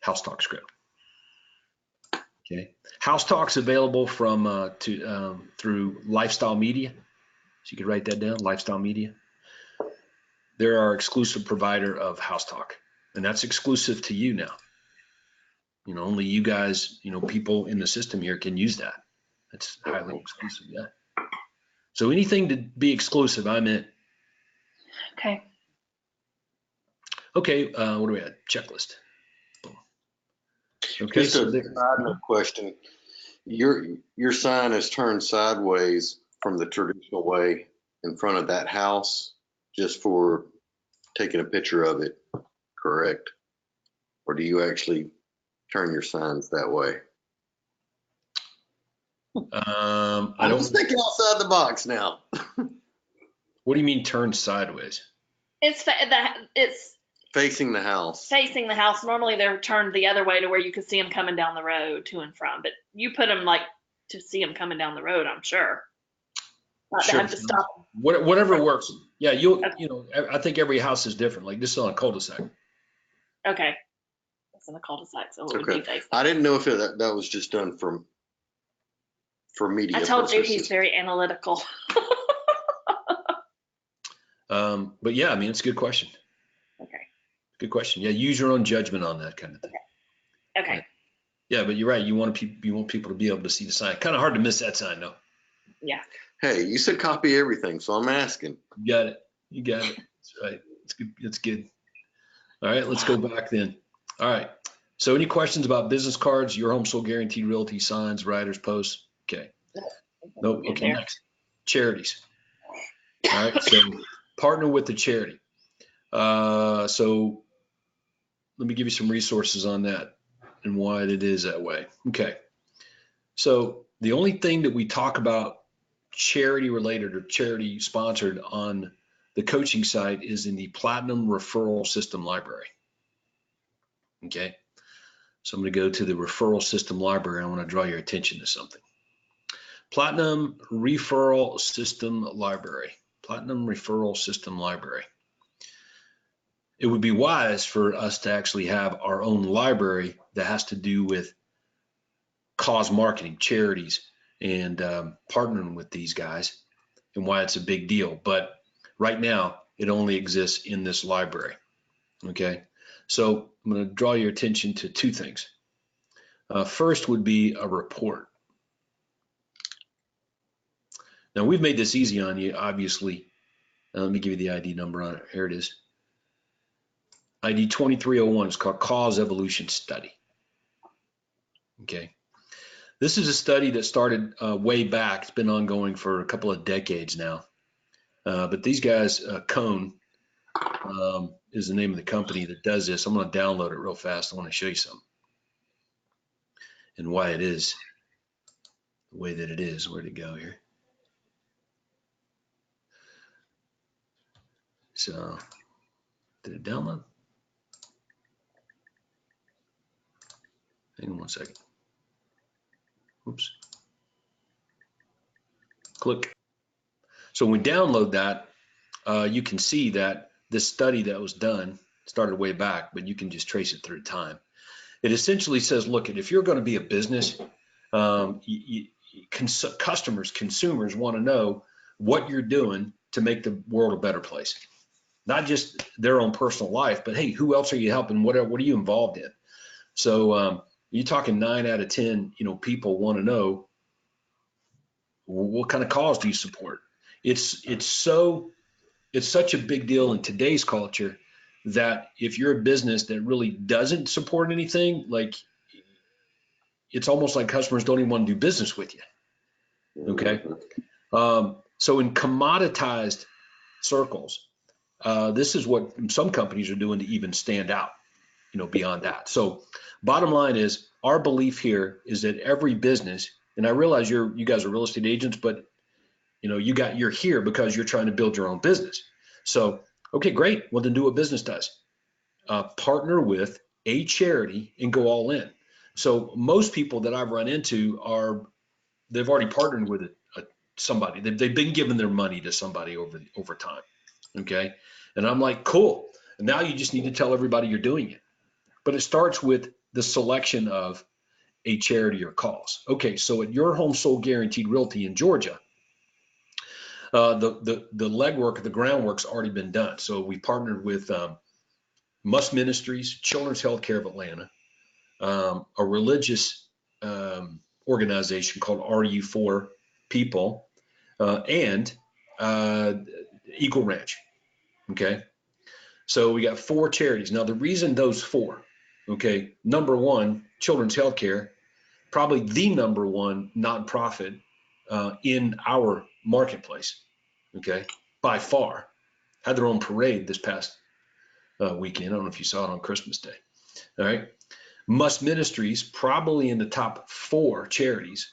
House Talk script. Okay, House Talk's available from through Lifestyle Media. So you could write that down, Lifestyle Media. They're our exclusive provider of House Talk, and that's exclusive to you now. You know, only you guys, you know, people in the system here can use that. That's highly exclusive, yeah. So anything to be exclusive, I'm in. Okay. Okay, what do we have? Checklist. Boom. Okay, Just so a side note question. Your sign is turned sideways from the traditional way in front of that house, just for taking a picture of it, correct? Or do you actually turn your signs that way? I I'm don't. just thinking outside the box now. What do you mean turned sideways? It's Facing the house. facing the house. Normally they're turned the other way to where you can see them coming down the road to and from. But you put them like to see them coming down the road, I'm sure. Not to Sure. have to stop. Whatever works. Yeah, you know, I think every house is different. Like this is on a cul-de-sac. Okay. It's in a cul-de-sac, so it would be facing. I didn't know if that was just done for media I told you purposes. he's very analytical. But yeah, I mean, it's a good question. Okay. Good question. Yeah, use your own judgment on that kind of thing. Okay. Right. Yeah, but you're right. You want people to be able to see the sign. Kind of hard to miss that sign, though. Yeah. Hey, you said copy everything, so I'm asking. You got it. You got it. That's right. It's good. It's good. All right, let's go back then. All right. So any questions about business cards, your home sold guaranteed realty signs, riders, posts? Okay. No. Okay. There. Next, charities. All right. So partner with the charity. So let me give you some resources on that and why it is that way. Okay. So the only thing that we talk about charity related or charity sponsored on the coaching side is in the Platinum Referral System Library. Okay. So I'm going to go to the referral system library. I want to draw your attention to something. Platinum Referral System Library. Platinum Referral System Library. It would be wise for us to actually have our own library that has to do with cause marketing, charities, and partnering with these guys and why it's a big deal. But right now, it only exists in this library. Okay. So I'm going to draw your attention to two things. First would be a report. Now we've made this easy on you, obviously. Let me give you the ID number on it. Here it is. ID 2301 is called Cause Evolution Study. Okay. This is a study that started way back. It's been ongoing for a couple of decades now. But these guys, Cone is the name of the company that does this. I'm going to download it real fast. I want to show you something and why it is the way that it is. Where'd it go here? So, did it download? Hang on one second. Oops. Click. So when we download that, you can see that this study that was done started way back, but you can just trace it through time. It essentially says, look, if you're going to be a business, customers, consumers want to know what you're doing to make the world a better place. Not just their own personal life, but hey, who else are you helping? What are you involved in? So you're talking 9 out of 10, people want to know, what kind of cause do you support? It's such a big deal in today's culture that if you're a business that really doesn't support anything, like it's almost like customers don't even want to do business with you. Okay. So in commoditized circles, this is what some companies are doing to even stand out, beyond that. So bottom line is our belief here is that every business, and I realize you guys are real estate agents, but you're here because you're trying to build your own business. So, okay, great. Well, then do what business does. Partner with a charity and go all in. So most people that I've run into they've already partnered with somebody. They've been giving their money to somebody over time. Okay. And I'm like, cool. And now you just need to tell everybody you're doing it. But it starts with the selection of a charity or cause. Okay. So at Your Home Sold Guaranteed Realty in Georgia, the legwork, the groundwork's already been done. So we partnered with Must Ministries, Children's Healthcare of Atlanta, a religious organization called RU4 People, and Eagle Ranch. Okay. So we got 4 charities. Now, the reason those 4, okay, number one, Children's Healthcare, probably the number one nonprofit in our marketplace, okay, by far, had their own parade this past weekend. I don't know if you saw it on Christmas Day. All right. Must Ministries, probably in the top 4 charities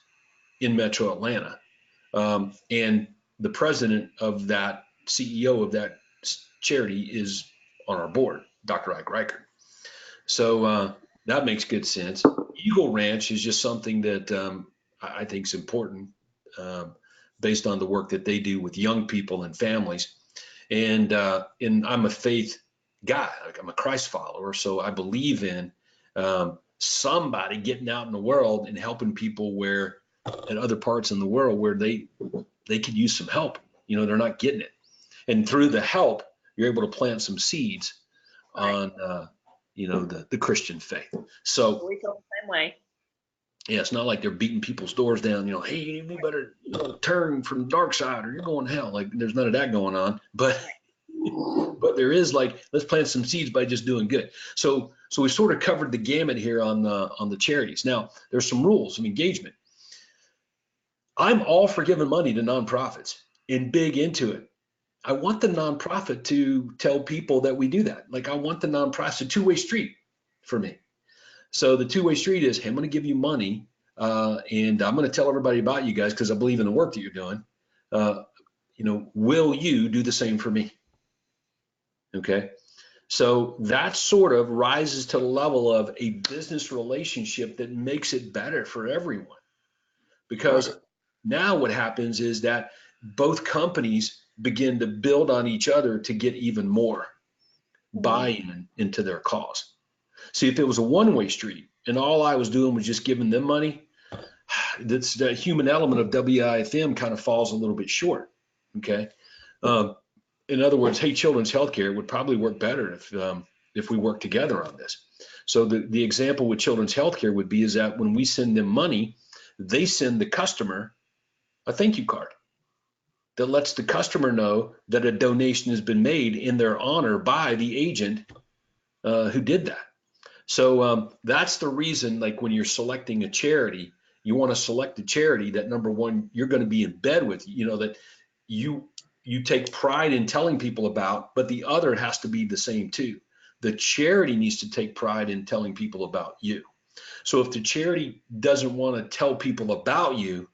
in Metro Atlanta. And the president of that, CEO of that charity is on our board, Dr. Ike Reichert. So that makes good sense. Eagle Ranch is just something that I think is important based on the work that they do with young people and families. And I'm a faith guy. Like, I'm a Christ follower, so I believe in somebody getting out in the world and helping people where in other parts in the world where they could use some help. You know, they're not getting it. And through the help, you're able to plant some seeds on, the Christian faith. So We feel the same way. yeah, it's not like they're beating people's doors down. Hey, you better turn from the dark side or you're going to hell. Like, there's none of that going on. But there is, like, let's plant some seeds by just doing good. So we sort of covered the gamut here on the charities. Now, there's some rules of engagement. I'm all for giving money to nonprofits and big into it. I want the nonprofit to tell people that we do that. Like, I want the nonprofit, it's a two-way street for me. So the two-way street is, hey, I'm going to give you money and I'm going to tell everybody about you guys because I believe in the work that you're doing. Will you do the same for me? Okay. So that sort of rises to the level of a business relationship that makes it better for everyone. Because now what happens is that both companies begin to build on each other to get even more buy-in into their cause. See, if it was a one-way street and all I was doing was just giving them money, that's the human element of WIFM kind of falls a little bit short. Okay. In other words, hey, Children's Healthcare would probably work better if we work together on this. So the example with Children's Healthcare would be is that when we send them money, they send the customer a thank you card that lets the customer know that a donation has been made in their honor by the agent who did that. So that's the reason, like, when you're selecting a charity, you want to select a charity that, number one, you're going to be in bed with, that you take pride in telling people about, but the other has to be the same too. The charity needs to take pride in telling people about you. So if the charity doesn't want to tell people about you,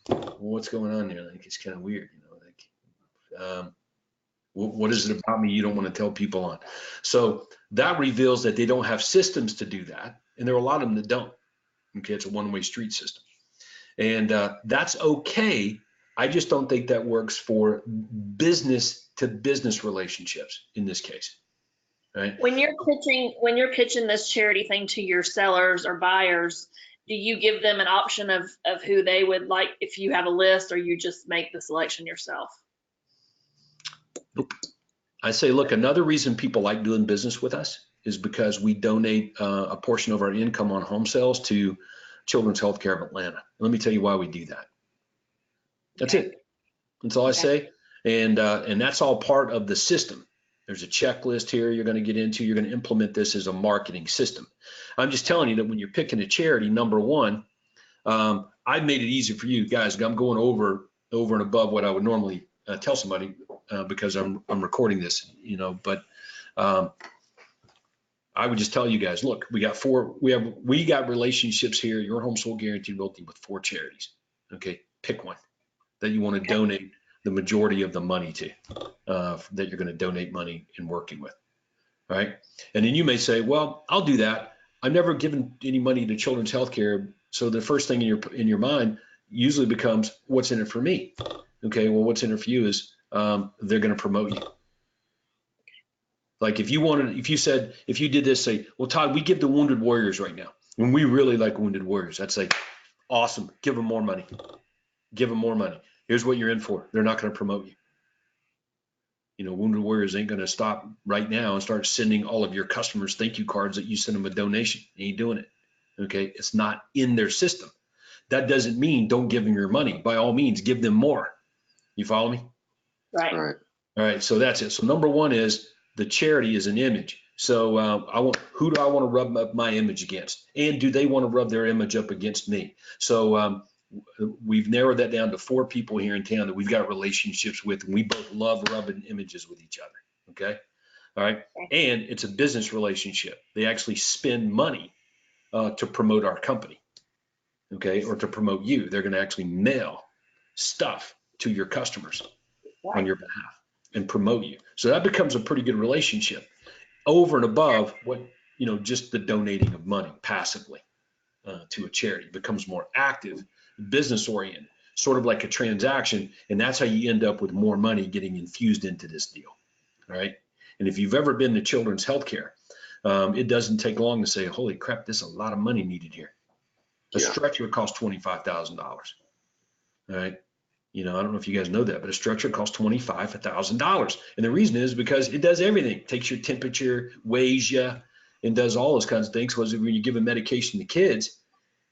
well, what's going on there? Like, it's kind of weird, what is it about me you don't want to tell people on? So that reveals that they don't have systems to do that. And there are a lot of them that don't. Okay, it's a one-way street system. And that's okay. I just don't think that works for business to business relationships in this case. Right? When you're pitching this charity thing to your sellers or buyers, do you give them an option of who they would like if you have a list, or you just make the selection yourself? I say, look, another reason people like doing business with us is because we donate a portion of our income on home sales to Children's Healthcare of Atlanta. Let me tell you why we do that. That's it. That's all I say. And that's all part of the system. There's a checklist here you're going to get into. You're going to implement this as a marketing system. I'm just telling you that when you're picking a charity, number one, I've made it easy for you guys. I'm going over and above what I would normally tell somebody because I'm recording this, but I would just tell you guys, look, we got relationships here, Your Home Sold Guaranteed Realty, with 4 charities. Okay, pick one that you want to donate the majority of the money to, that you're going to donate money in working with. All right. And then you may say, well, I'll do that. I've never given any money to children's healthcare. So the first thing in your mind usually becomes, what's in it for me? Okay. Well, what's in it for you is they're going to promote you. Like if you did this, say, well, Todd, we give to Wounded Warriors right now. And we really like Wounded Warriors. I'd say, awesome. Give them more money. Give them more money. Here's what you're in for. They're not going to promote you. You know, Wounded Warriors ain't going to stop right now and start sending all of your customers thank you cards that you send them a donation. They ain't doing it. Okay. It's not in their system. That doesn't mean don't give them your money. By all means, give them more. You follow me? Right. All right. All right. So that's it. So number one is the charity is an image. So who do I want to rub up my image against? And do they want to rub their image up against me? So we've narrowed that down to 4 people here in town that we've got relationships with, and we both love rubbing images with each other. Okay. All right. And it's a business relationship. They actually spend money to promote our company. Okay. Or to promote you. They're going to actually mail stuff to your customers on your behalf and promote you. So that becomes a pretty good relationship over and above what, just the donating of money passively to a charity. It becomes more active, business oriented, sort of like a transaction. And that's how you end up with more money getting infused into this deal. All right. And if you've ever been to children's healthcare, it doesn't take long to say, holy crap, there's a lot of money needed here. A stretcher costs $25,000. All right. I don't know if you guys know that, but a stretcher costs $25,000. And the reason is because it does everything. It takes your temperature, weighs you, and does all those kinds of things. Because when you give a medication to kids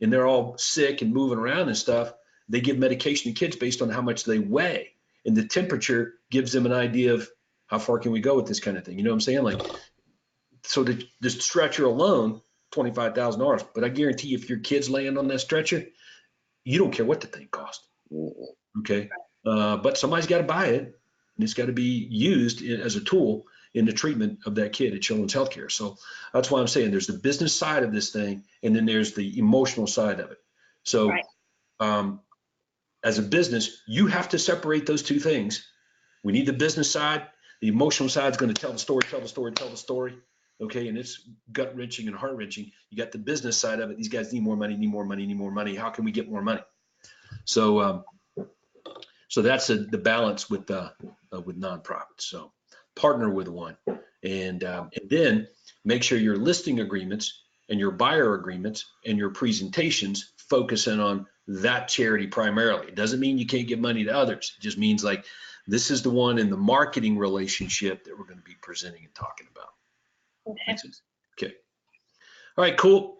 and they're all sick and moving around and stuff, they give medication to kids based on how much they weigh. And the temperature gives them an idea of how far can we go with this kind of thing. You know what I'm saying? Like, so the stretcher alone, $25,000. But I guarantee if your kids land on that stretcher, you don't care what the thing costs. Okay. But somebody's got to buy it, and it's got to be used as a tool in the treatment of that kid at children's healthcare. So that's why I'm saying there's the business side of this thing, and then there's the emotional side of it. So as a business, you have to separate those two things. We need the business side. The emotional side is going to tell the story. Okay. And it's gut wrenching and heart wrenching. You got the business side of it. These guys need more money. How can we get more money? So that's the balance with nonprofits. So partner with one, and then make sure your listing agreements and your buyer agreements and your presentations focus in on that charity primarily. It doesn't mean you can't give money to others. It just means like this is the one in the marketing relationship that we're going to be presenting and talking about. Okay. All right, cool.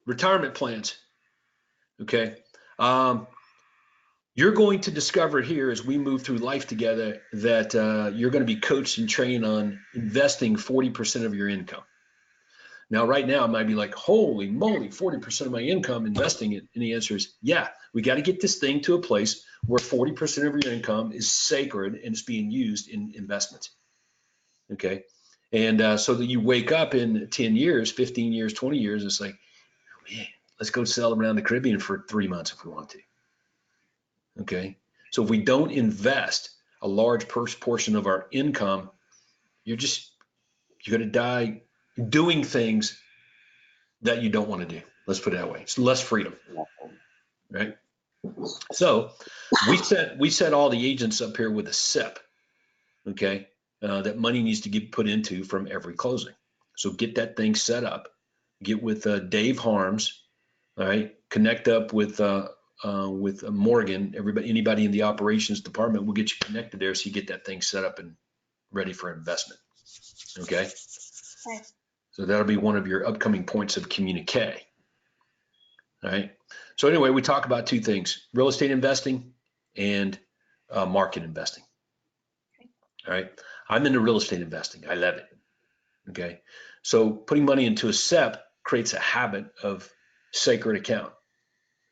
Retirement plans. Okay. You're going to discover here as we move through life together that you're going to be coached and trained on investing 40% of your income. Now, right now, it might be like, holy moly, 40% of my income investing it. And the answer is, yeah, we got to get this thing to a place where 40% of your income is sacred and it's being used in investments. Okay. And so that you wake up in 10 years, 15 years, 20 years, it's like, oh, man, let's go sail around the Caribbean for 3 months if we want to. Okay. So if we don't invest a large portion of our income, you're going to die doing things that you don't want to do. Let's put it that way. It's less freedom, right? So we set all the agents up here with a SIP, okay, that money needs to get put into from every closing. So get that thing set up, get with Dave Harms, all right, connect up with Morgan, anybody in the operations department will get you connected there so you get that thing set up and ready for investment. Okay. So that'll be one of your upcoming points of communique. All right. So anyway, we talk about 2 things: real estate investing and market investing. All right. I'm into real estate investing. I love it. Okay. So putting money into a SEP creates a habit of sacred account.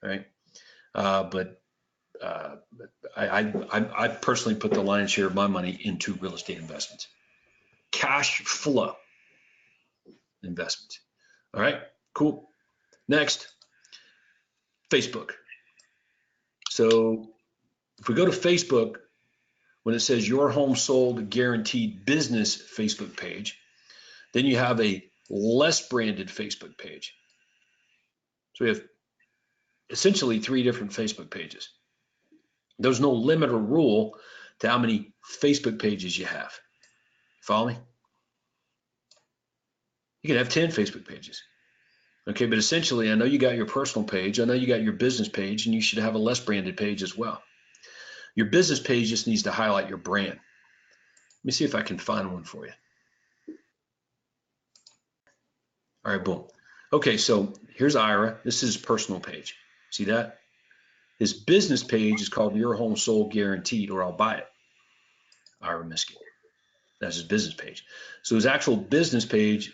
All right. But I personally put the lion's share of my money into real estate investments, cash flow investments. All right, cool. Next, Facebook. So if we go to Facebook, when it says your home sold guaranteed business Facebook page, then you have a less branded Facebook page. So we have essentially 3 different Facebook pages. There's no limit or rule to how many Facebook pages you have. Follow me? You can have 10 Facebook pages. Okay, but essentially, I know you got your personal page, I know you got your business page, and you should have a less branded page as well. Your business page just needs to highlight your brand. Let me see if I can find one for you. All right, boom. Okay, so here's Ira. This is his personal page. See that? His business page is called Your Home Sold Guaranteed, or I'll buy it. Ira Miskett. That's his business page. So his actual business page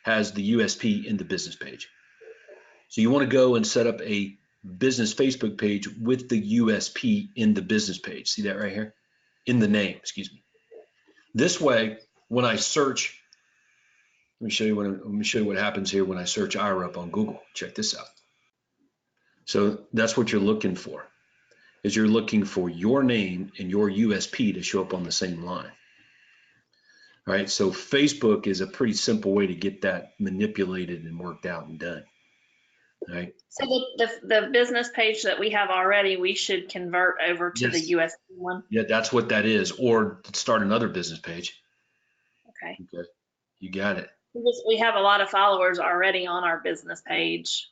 has the USP in the business page. So you want to go and set up a business Facebook page with the USP in the business page. See that right here? In the name, excuse me. This way, when I search, let me show you what happens here when I search Ira up on Google. Check this out. So that's what you're looking for, is you're looking for your name and your USP to show up on the same line. All right, so Facebook is a pretty simple way to get that manipulated and worked out and done. All right. So the business page that we have already, we should convert over to the Yes. USP one. Yeah, that's what that is, or start another business page. Okay. Okay, you got it. We have a lot of followers already on our business page.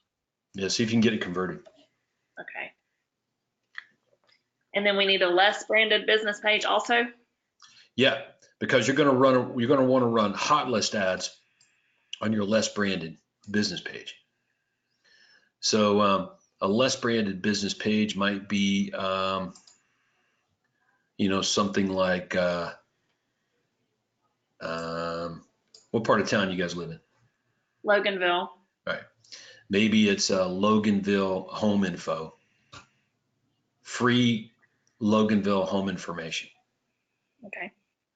Yeah, see if you can get it converted. Okay. And then we need a less branded business page also? Yeah, because you're going to want to run hot list ads on your less branded business page. So a less branded business page might be, something like, what part of town you guys live in? Loganville. All right. Maybe it's Loganville home info, free Loganville home information. Okay.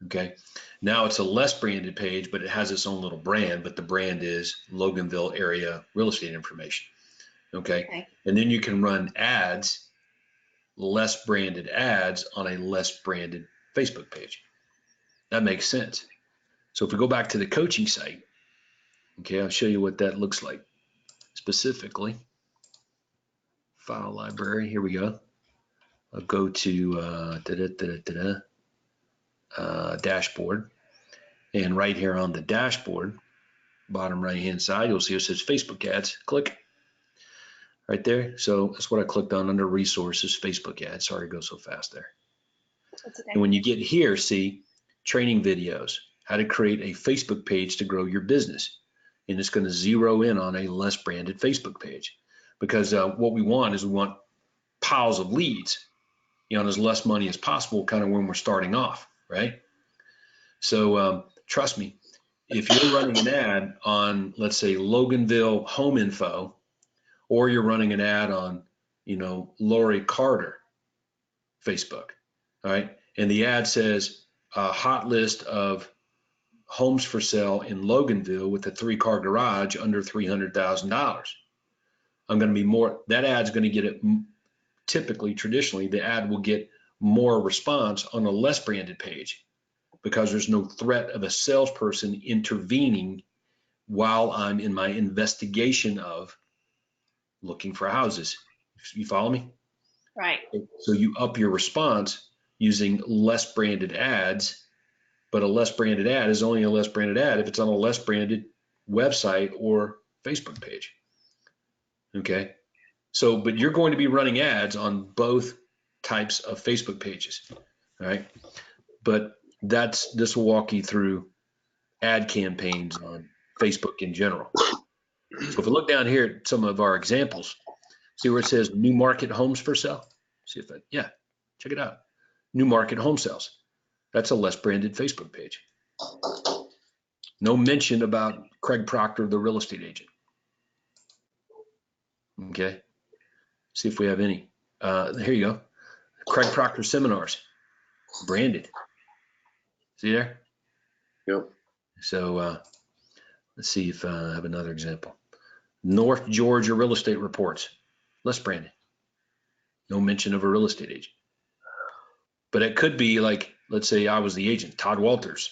Okay. Now it's a less branded page, but it has its own little brand, but the brand is Loganville area real estate information. Okay. And then you can run ads, less branded ads on a less branded Facebook page. That makes sense. So if we go back to the coaching site, okay, I'll show you what that looks like specifically. File library, here we go. I'll go to dashboard, and right here on the dashboard, bottom right hand side, you'll see it says Facebook ads. Click right there. So that's what I clicked on under resources, Facebook ads. Sorry to go so fast there. That's okay. And when you get here, see training videos, how to create a Facebook page to grow your business. And it's going to zero in on a less branded Facebook page, because what we want is we want piles of leads, and as less money as possible, kind of when we're starting off, right? So trust me, if you're running an ad on, let's say, Loganville home info, or you're running an ad on, Laurie Carter Facebook, all right, and the ad says a hot list of homes for sale in Loganville with a 3-car garage under $300,000. I'm going to be more, that ad's going to get it. Typically, traditionally, the ad will get more response on a less branded page, because there's no threat of a salesperson intervening while I'm in my investigation of looking for houses. You follow me? Right. So you up your response using less branded ads, but a less branded ad is only a less branded ad if it's on a less branded website or Facebook page. Okay. So, but you're going to be running ads on both types of Facebook pages. All right. But this will walk you through ad campaigns on Facebook in general. So if we look down here at some of our examples, see where it says new market homes for sale? See if that, yeah, check it out. New market home sales. That's a less branded Facebook page. No mention about Craig Proctor, the real estate agent. Okay. See if we have any. Here you go. Craig Proctor seminars, branded. See there? Yep. So let's see if I have another example. North Georgia real estate reports, less branded. No mention of a real estate agent. But it could be like, let's say I was the agent, Todd Walters,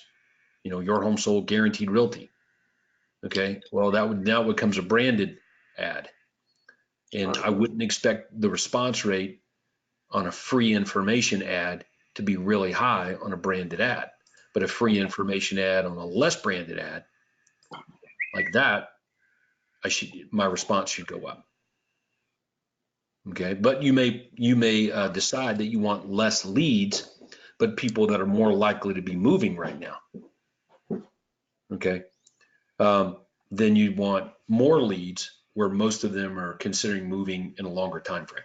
your home sold guaranteed realty. Okay. Well, now becomes a branded ad. And I wouldn't expect the response rate on a free information ad to be really high on a branded ad, but a free information ad on a less branded ad like that, my response should go up. Okay. But you may decide that you want less leads, but people that are more likely to be moving right now. Okay. Then you want more leads where most of them are considering moving in a longer time frame.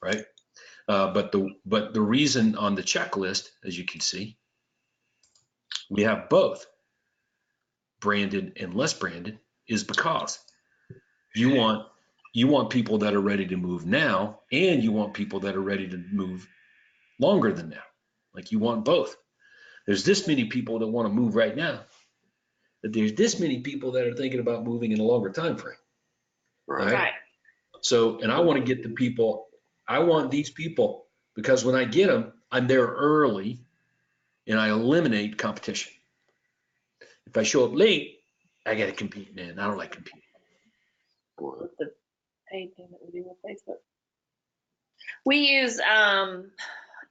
Right. But the reason on the checklist, as you can see, we have both branded and less branded is because you want people that are ready to move now, and you want people that are ready to move longer than now. Like you want both. There's this many people that want to move right now, but there's this many people that are thinking about moving in a longer time frame. Right. So, and I want to get the people, I want these people, because when I get them, I'm there early and I eliminate competition. If I show up late, I got to compete, man. I don't like competing. With the paid thing that we do with Facebook. We use,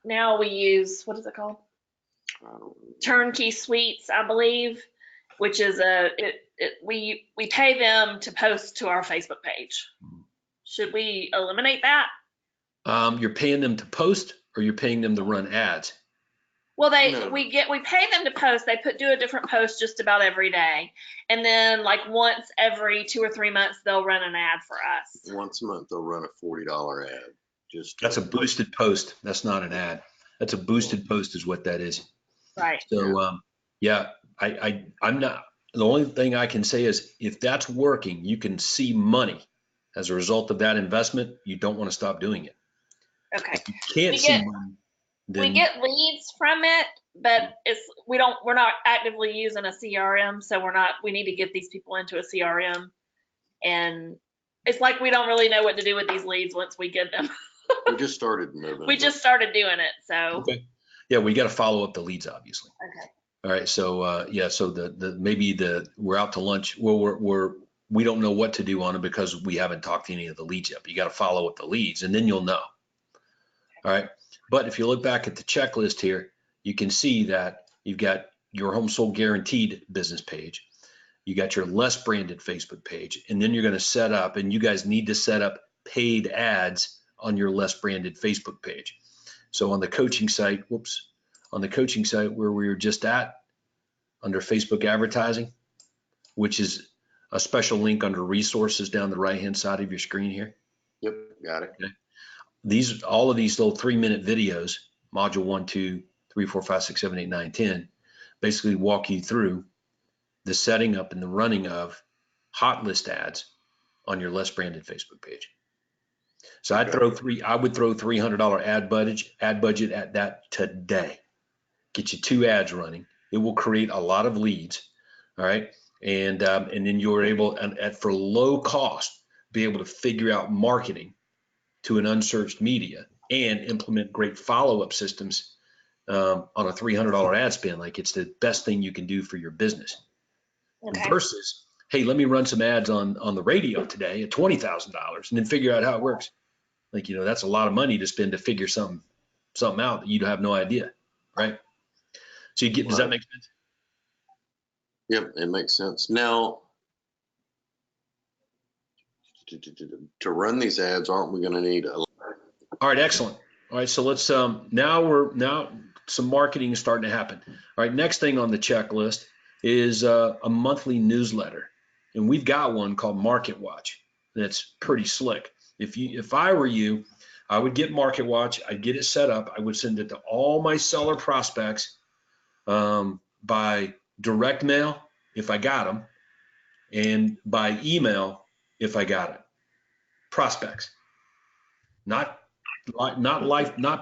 now we use, what is it called? Turnkey Suites, I believe, which is we pay them to post to our Facebook page. Should we eliminate that? You're paying them to post, or you're paying them to run ads? Well, No. we pay them to post. They do a different post just about every day, and then like once every 2 or 3 months they'll run an ad for us. Once a month, they'll run a $40 ad. That's a boosted post. That's not an ad. That's a boosted post is what that is. Right. So yeah, I'm not, the only thing I can say is if that's working, you can see money as a result of that investment, you don't want to stop doing it. Okay. If you can't see money, then We get leads from it, but we're not actively using a CRM, so we need to get these people into a CRM, and it's like we don't really know what to do with these leads once we get them. We just started moving. We just started doing it, so. okay. Yeah, we got to follow up the leads, obviously. Okay. All right, so yeah, so maybe we're out to lunch. Well, we don't know what to do on it because we haven't talked to any of the leads yet. But you got to follow up the leads, and then you'll know. All right, but if you look back at the checklist here, you can see that you've got your home sold guaranteed business page, you got your less branded Facebook page, and then you're going to set up, and you guys need to set up paid ads on your less branded Facebook page. So on the coaching site, on the coaching site where we were just at, under Facebook advertising, which is a special link under resources down the right-hand side of your screen here. Yep, got it. Okay. All of these little 3-minute videos, module 1, 2, 3, 4, 5, 6, 7, 8, 9, 10, basically walk you through the setting up and the running of hot list ads on your less branded Facebook page. So I would throw $300 ad budget at that today. Get you 2 ads running. It will create a lot of leads. All right. And then you're able, for low cost, be able to figure out marketing to an unsearched media and implement great follow-up systems on a $300 ad spend. Like it's the best thing you can do for your business. Okay. Versus, hey, let me run some ads on the radio today at $20,000 and then figure out how it works. Like, that's a lot of money to spend to figure something out that you have no idea. Right. So does that make sense? Yep, it makes sense. Now, to run these ads, aren't we going to need All right, excellent. All right, so let's now some marketing is starting to happen. All right, next thing on the checklist is a monthly newsletter, and we've got one called Market Watch that's pretty slick. If I were you, I would get Market Watch. I'd get it set up. I would send it to all my seller prospects by direct mail if I got them, and by email if I got it. Prospects, not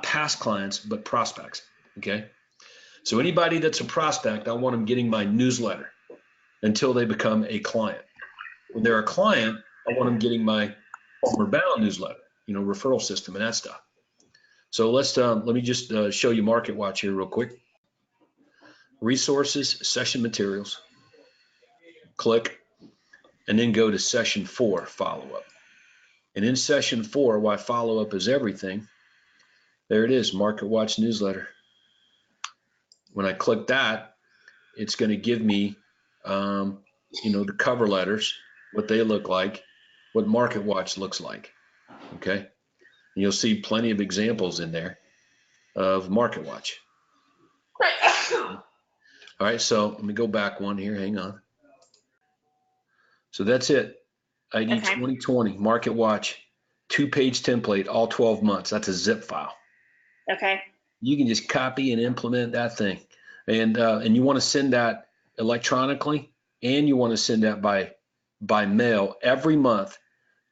past clients, but prospects. Okay. So anybody that's a prospect, I want them getting my newsletter until they become a client. When they're a client, I want them getting my Homeward Bound newsletter, referral system and that stuff. So let me just show you Market Watch here real quick. Resources, session materials, click, and then go to session 4, follow-up. And in session 4, why follow-up is everything, there it is, Market Watch newsletter. When I click that, it's going to give me, the cover letters, what they look like, what Market Watch looks like, okay? And you'll see plenty of examples in there of Market Watch. All right, so let me go back one here, hang on. So that's it, ID Okay. 2020, Market Watch, 2-page template, all 12 months, that's a zip file. Okay. You can just copy and implement that thing. And you want to send that electronically, and you want to send that by mail every month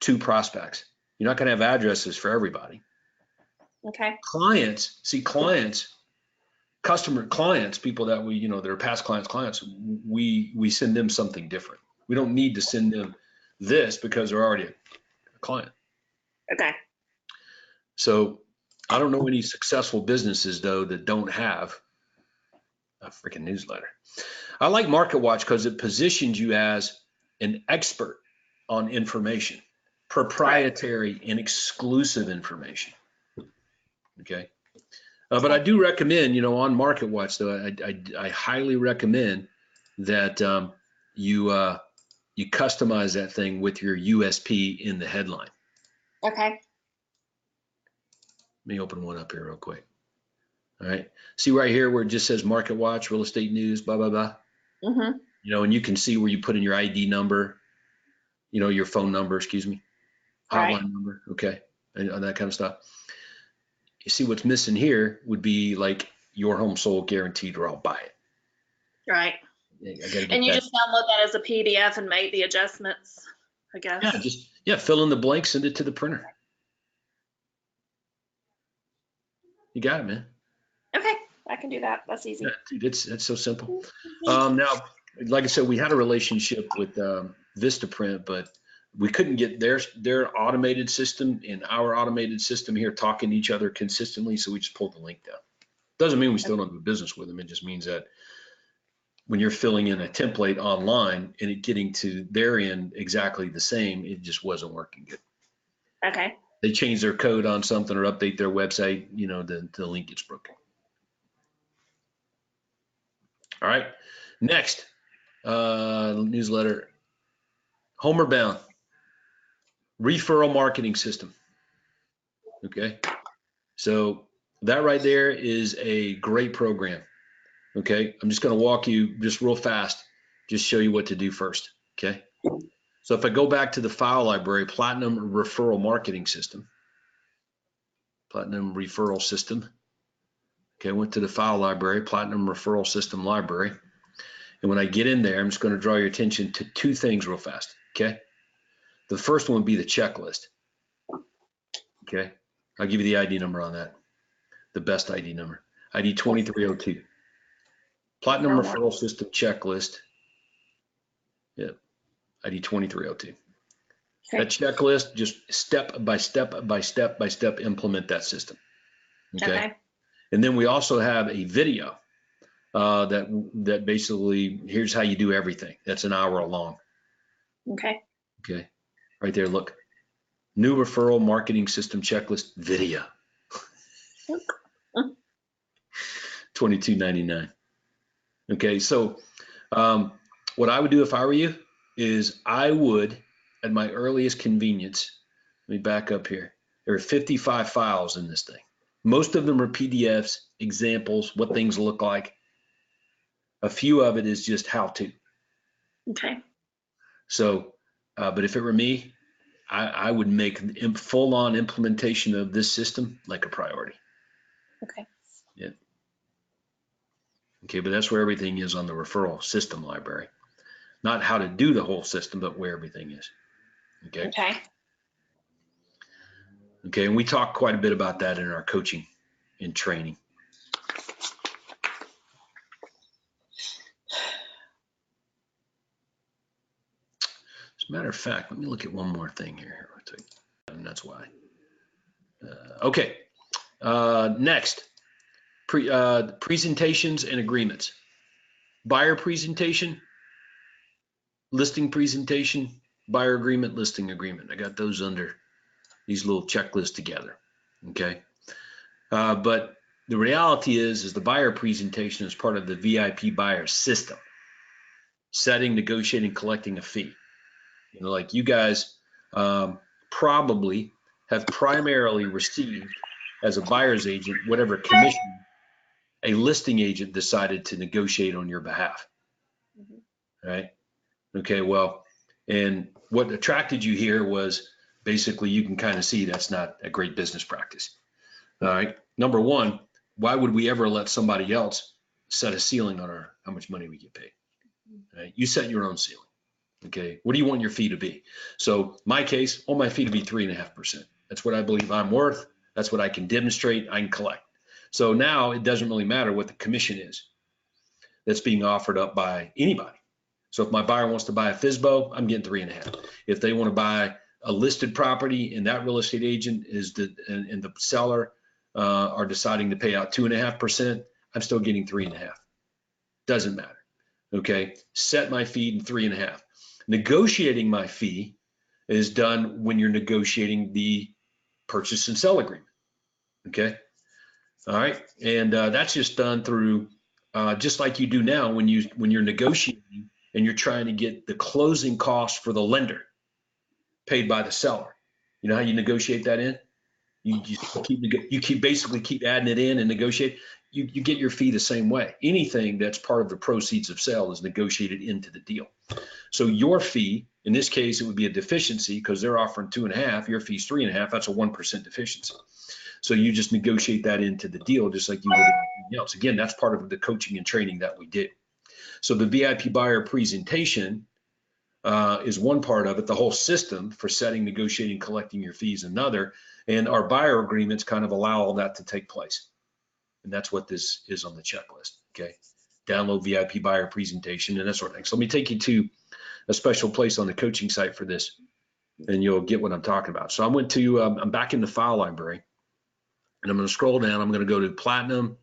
to prospects. You're not going to have addresses for everybody. Okay. Clients, clients, people that we, that are past clients, we send them something different. We don't need to send them this because they're already a client. Okay. So I don't know any successful businesses though that don't have a freaking newsletter. I like Market Watch because it positions you as an expert on information, proprietary and exclusive information. Okay. But I do recommend, on Market Watch though, I highly recommend that you customize that thing with your USP in the headline. Okay. Let me open one up here real quick. All right. See right here where it just says Market Watch, real estate news, blah, blah, blah. Mm-hmm. And you can see where you put in your ID number, your phone number, excuse me, hotline number, okay, and that kind of stuff. You see what's missing here would be like your home sold guaranteed or I'll buy it. Right. I gotta get And you that. just download that as a PDF and make the adjustments, I guess. Yeah, fill in the blanks, send it to the printer. You got it, man. Okay, I can do that. That's easy. Yeah, dude, it's so simple. Now, like I said, we had a relationship with Vistaprint, but we couldn't get their automated system and our automated system here talking to each other consistently, so we just pulled the link down. Doesn't mean we still don't do business with them. It just means that when you're filling in a template online and it getting to their end exactly the same, it just wasn't working good. Okay. They change their code on something or update their website, the link gets broken. All right, next newsletter, Homeward Bound referral marketing system. Okay, so that right there is a great program. Okay, I'm just going to walk you just real fast, just show you what to do first. Okay, so if I go back to the file library, Platinum Referral Marketing System, Platinum Referral System. Okay, I went to the file library, Platinum Referral System library. And when I get in there, I'm just going to draw your attention to two things real fast. Okay, the first one would be the checklist. Okay, I'll give you the ID number on that, the best ID number, ID 2302. Platinum Referral System checklist. Yep, ID 2302. Okay. That checklist, just step by step implement that system. Okay. And then we also have a video that basically, here's how you do everything. That's an hour long. Okay. Okay. Right there, look. New referral marketing system checklist video. $22.99. Okay, so what I would do if I were you is I would, at my earliest convenience, let me back up here. There are 55 files in this thing. Most of them are PDFs, examples, what things look like. A few of it is just how to. Okay. So, but if it were me, I would make full-on implementation of this system like a priority. Okay. Yeah. Okay, but that's where everything is on the referral system library. Not how to do the whole system, but where everything is. Okay. Okay. Okay, and we talk quite a bit about that in our coaching and training. As a matter of fact, let me look at one more thing here. And that's why. Okay, Next, presentations and agreements. Buyer presentation, listing presentation, buyer agreement, listing agreement. I got those under these little checklists together. Okay. But the reality is the buyer presentation is part of the VIP buyer system. Setting, negotiating, collecting a fee. You know, like you guys probably have primarily received as a buyer's agent whatever commission a listing agent decided to negotiate on your behalf. Right? Okay, well, and what attracted you here was basically you can kind of see that's not a great business practice. All right. Number one, why would we ever let somebody else set a ceiling on how much money we get paid? Right? You set your own ceiling. Okay. What do you want your fee to be? So my case, I want my fee to be 3.5%. That's what I believe I'm worth. That's what I can demonstrate. I can collect. So now it doesn't really matter what the commission is that's being offered up by anybody. So if my buyer wants to buy a FSBO, I'm getting 3.5. If they want to buy a listed property and that real estate agent and the seller are deciding to pay out 2.5%, I'm still getting 3.5. Doesn't matter. Okay. Set my fee to 3.5. Negotiating my fee is done when you're negotiating the purchase and sell agreement. Okay. All right. And that's just done through just like you do now when you're negotiating and you're trying to get the closing costs for the lender paid by the seller. You know how you negotiate that in? You basically keep adding it in and negotiate. You get your fee the same way. Anything that's part of the proceeds of sale is negotiated into the deal. So your fee, in this case, it would be a deficiency because they're offering 2.5. Your fee's 3.5. That's a 1% deficiency. So you just negotiate that into the deal just like you would anything else. Again, that's part of the coaching and training that we do. So the VIP buyer presentation is one part of it. The whole system for setting, negotiating, collecting your fees another. And our buyer agreements kind of allow all that to take place. And that's what this is on the checklist. Okay. Download VIP buyer presentation and that sort of thing. So let me take you to a special place on the coaching site for this, and you'll get what I'm talking about. So I went to, I'm back in the file library, and I'm going to scroll down. I'm going to go to Platinum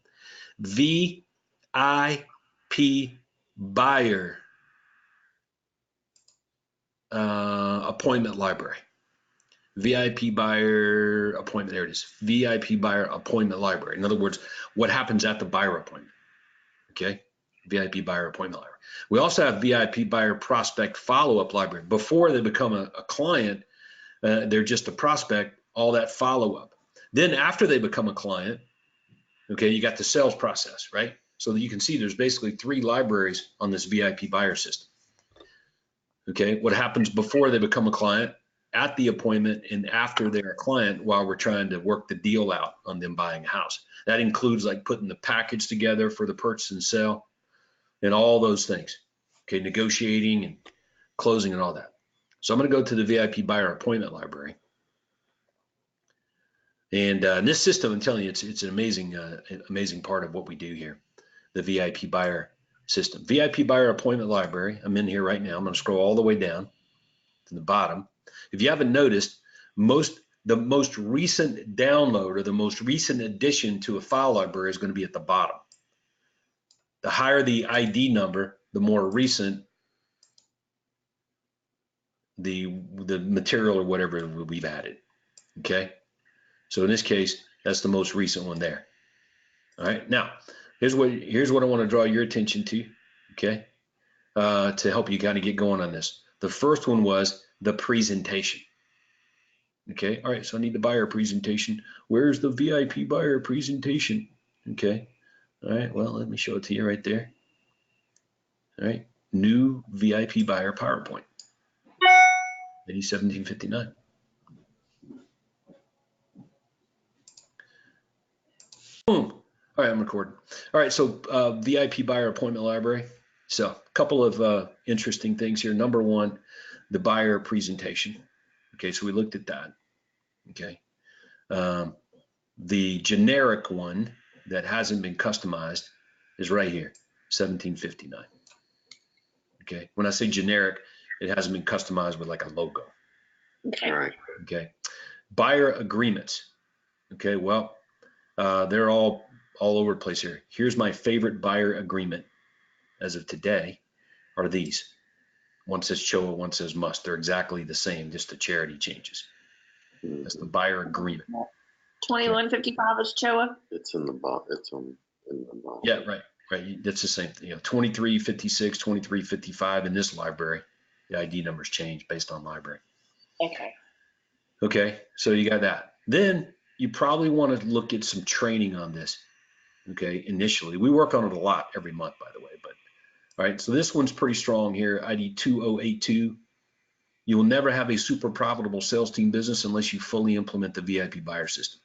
VIP buyer appointment library. VIP buyer appointment. There it is. VIP buyer appointment library. In other words, what happens at the buyer appointment. Okay. VIP buyer appointment library. We also have VIP buyer prospect follow-up library. Before they become a client, they're just a prospect, all that follow-up. Then after they become a client, okay, you got the sales process, right? So that you can see there's basically 3 libraries on this VIP buyer system. Okay, what happens before they become a client, at the appointment, and after they're a client while we're trying to work the deal out on them buying a house. That includes like putting the package together for the purchase and sale and all those things. Okay, negotiating and closing and all that. So I'm going to go to the VIP buyer appointment library. And this system, I'm telling you, it's an amazing part of what we do here, the VIP buyer system. VIP buyer appointment library. I'm in here right now. I'm going to scroll all the way down to the bottom. If you haven't noticed, the most recent download or the most recent addition to a file library is going to be at the bottom. The higher the ID number, the more recent the material or whatever we've added. Okay. So in this case, that's the most recent one there. All right. Now, here's what I want to draw your attention to. Okay. To help you kind of get going on this. The first one was the presentation. Okay. All right. So I need the buyer presentation. Where's the VIP buyer presentation? Okay. All right. Well, let me show it to you right there. All right. New VIP buyer PowerPoint. 1759. Boom. All right, I'm recording. All right, so VIP buyer appointment library. So a couple of interesting things here. Number one, the buyer presentation. Okay, so we looked at that. Okay. The generic one that hasn't been customized is right here, 1759. Okay, when I say generic, it hasn't been customized with like a logo. Okay. All right. Okay. Buyer agreements. Okay, well, They're all over the place here. Here's my favorite buyer agreement as of today are these. One says CHOA, one says must. They're exactly the same, just the charity changes. That's the buyer agreement. 2155 is CHOA. It's in the bottom. It's in the bottom. Yeah, right. That's the same thing. 2356, 2355 in this library. The ID numbers change based on library. Okay, so you got that. Then you probably want to look at some training on this. Okay, initially. We work on it a lot every month, by the way. But all right, so this one's pretty strong here, ID 2082. You will never have a super profitable sales team business unless you fully implement the VIP buyer system.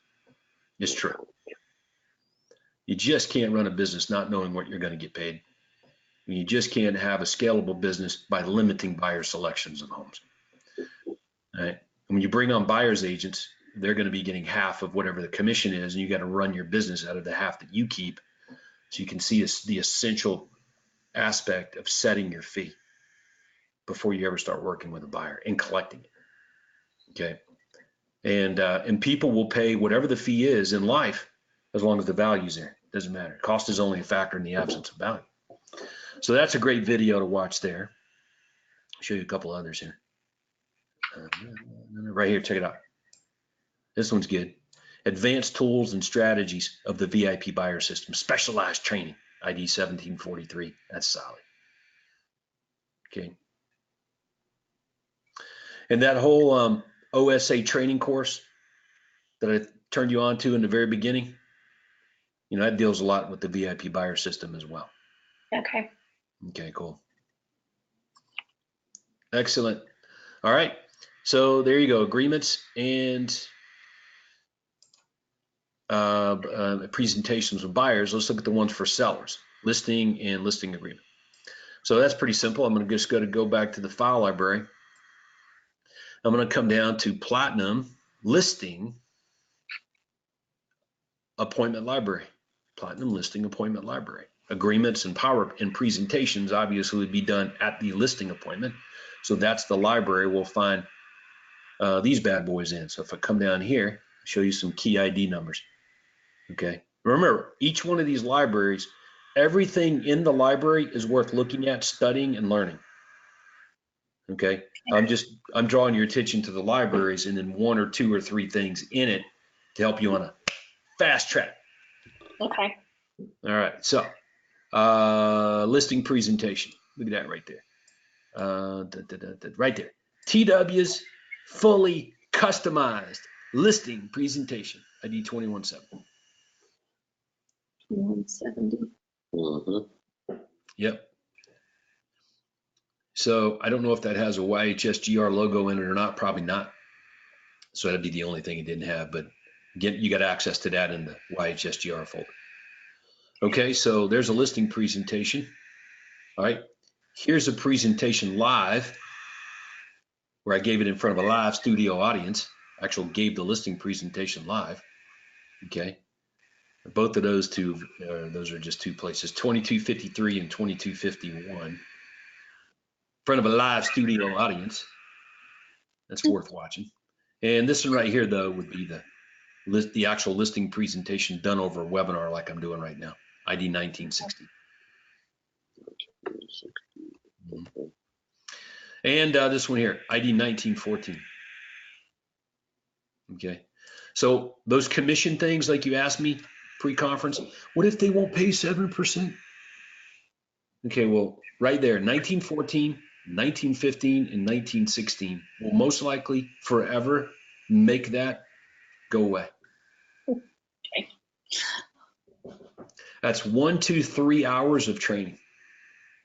It's true. You just can't run a business not knowing what you're going to get paid. You just can't have a scalable business by limiting buyer selections of homes. All right. And when you bring on buyer's agents, they're going to be getting half of whatever the commission is, and you got to run your business out of the half that you keep. So you can see the essential aspect of setting your fee before you ever start working with a buyer and collecting it. Okay. And people will pay whatever the fee is in life as long as the value's there. Doesn't matter. Cost is only a factor in the absence of value. So that's a great video to watch there. I'll show you a couple others here. Right here, check it out. This one's good. Advanced tools and strategies of the VIP buyer system. Specialized training, ID 1743. That's solid. Okay. And that whole OSA training course that I turned you on to in the very beginning, that deals a lot with the VIP buyer system as well. Okay. Okay, cool. Excellent. All right. So there you go. Agreements and presentations with buyers. Let's look at the ones for sellers. Listing and listing agreement. So that's pretty simple. I'm going to just go back to the file library. I'm going to come down to Platinum Listing Appointment Library. Platinum Listing Appointment Library. Agreements and power and presentations obviously would be done at the listing appointment. So that's the library we'll find these bad boys in. So if I come down here, show you some key ID numbers. Okay. Remember, each one of these libraries, everything in the library is worth looking at, studying, and learning. Okay. I'm drawing your attention to the libraries and then one or two or three things in it to help you on a fast track. Okay. All right. So listing presentation. Look at that right there. Right there. TW's fully customized listing presentation. ID 2170. 170. Mm-hmm. Yep. So I don't know if that has a YHSGR logo in it or not. Probably not. So that'd be the only thing it didn't have. But again, you got access to that in the YHSGR folder. Okay, so there's a listing presentation. All right. Here's a presentation live where I gave it in front of a live studio audience. Actually gave the listing presentation live. Okay. Both of those two, those are just two places, 2253 and 2251. In front of a live studio audience. That's worth watching. And this one right here, though, would be the actual listing presentation done over a webinar like I'm doing right now. ID 1960. Mm-hmm. And this one here, ID 1914. Okay. So those commission things, like you asked me pre-conference, what if they won't pay 7%? Okay, well, right there, 1914, 1915, and 1916 will most likely forever make that go away. Okay. That's 1 to 3 hours of training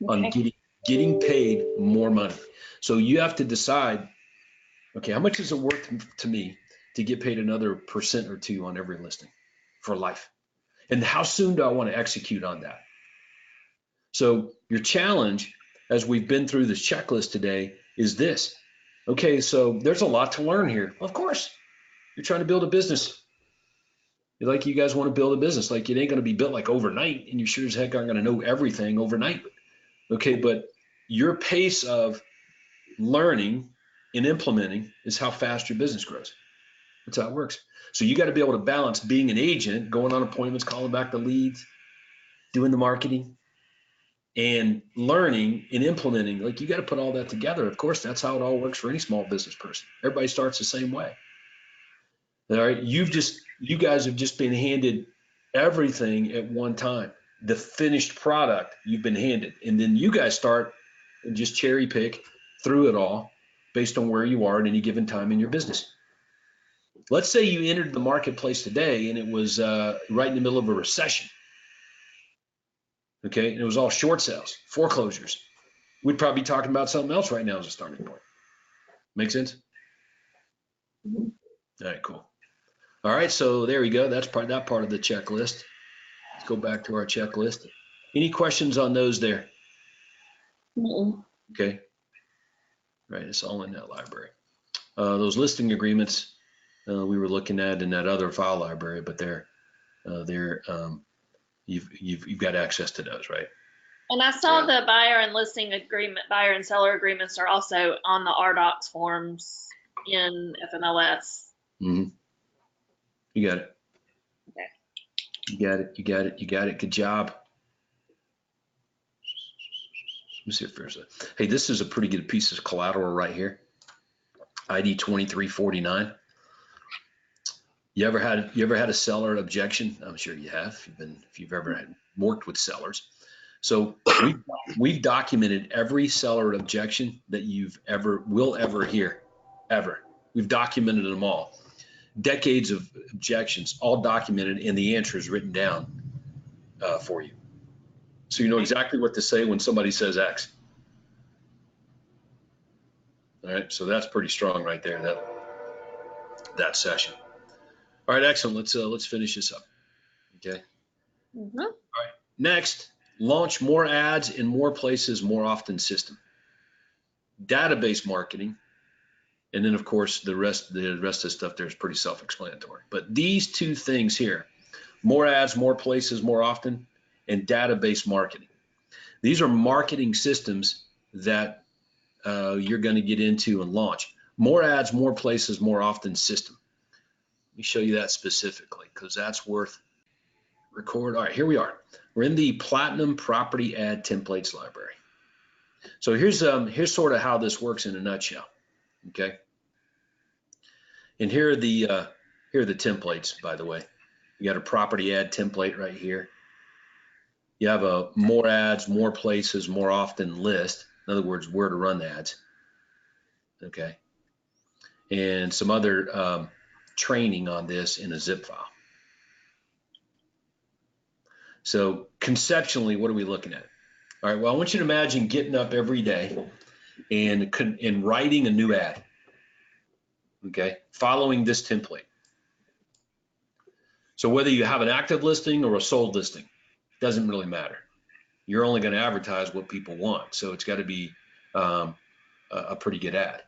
on getting paid more money. So you have to decide, okay, how much is it worth to me to get paid another % or two on every listing for life? And how soon do I want to execute on that? So your challenge, as we've been through this checklist today, is this. Okay, so there's a lot to learn here. Of course, you're trying to build a business. Like you guys want to build a business. Like it ain't going to be built like overnight, and you sure as heck aren't going to know everything overnight. Okay, but your pace of learning and implementing is how fast your business grows. That's how it works. So you got to be able to balance being an agent, going on appointments, calling back the leads, doing the marketing, and learning and implementing. Like, you got to put all that together. Of course, that's how it all works for any small business person. Everybody starts the same way. All right. You guys have just been handed everything at one time. The finished product you've been handed. And then you guys start and just cherry pick through it all based on where you are at any given time in your business. Let's say you entered the marketplace today and it was right in the middle of a recession. Okay. And it was all short sales, foreclosures. We'd probably be talking about something else right now as a starting point. Make sense? Mhm. All right, cool. All right, so there we go. That's that part of the checklist. Let's go back to our checklist. Any questions on those there? Mm-mm. Okay. Right, it's all in that library. Those listing agreements we were looking at in that other file library, but you've got access to those, right? And I saw Yeah. the buyer and listing agreement, buyer and seller agreements are also on the RDocs forms in FMLS. Mm-hmm. You got it. Okay. You got it. Good job. Let me see if there's hey, this is a pretty good piece of collateral right here. ID 2349. You ever had a seller objection? I'm sure you have. If you've ever worked with sellers. So we've documented every seller objection that will ever hear, ever. We've documented them all. Decades of objections, all documented, and the answer is written down for you. So you know exactly what to say when somebody says X. All right, so that's pretty strong right there, that session. All right, excellent. Let's finish this up. Okay. Mm-hmm. All right. Next, launch more ads in more places more often system. Database marketing, and then of course the rest of the stuff there is pretty self-explanatory. But these two things here, more ads, more places more often, and database marketing. These are marketing systems that you're going to get into and launch. More ads, more places, more often system. Let me show you that specifically because that's worth record. All right, here we are. We're in the Platinum Property Ad Templates library. So here's sort of how this works in a nutshell. Okay. And here are the templates, by the way. You got a property ad template right here. You have a more ads, more places, more often list. In other words, where to run the ads. Okay. And some other training on this in a zip file. So conceptually, what are we looking at? All right, well, I want you to imagine getting up every day and writing a new ad, okay, following this template. So whether you have an active listing or a sold listing, doesn't really matter. You're only going to advertise what people want. So it's got to be a pretty good ad.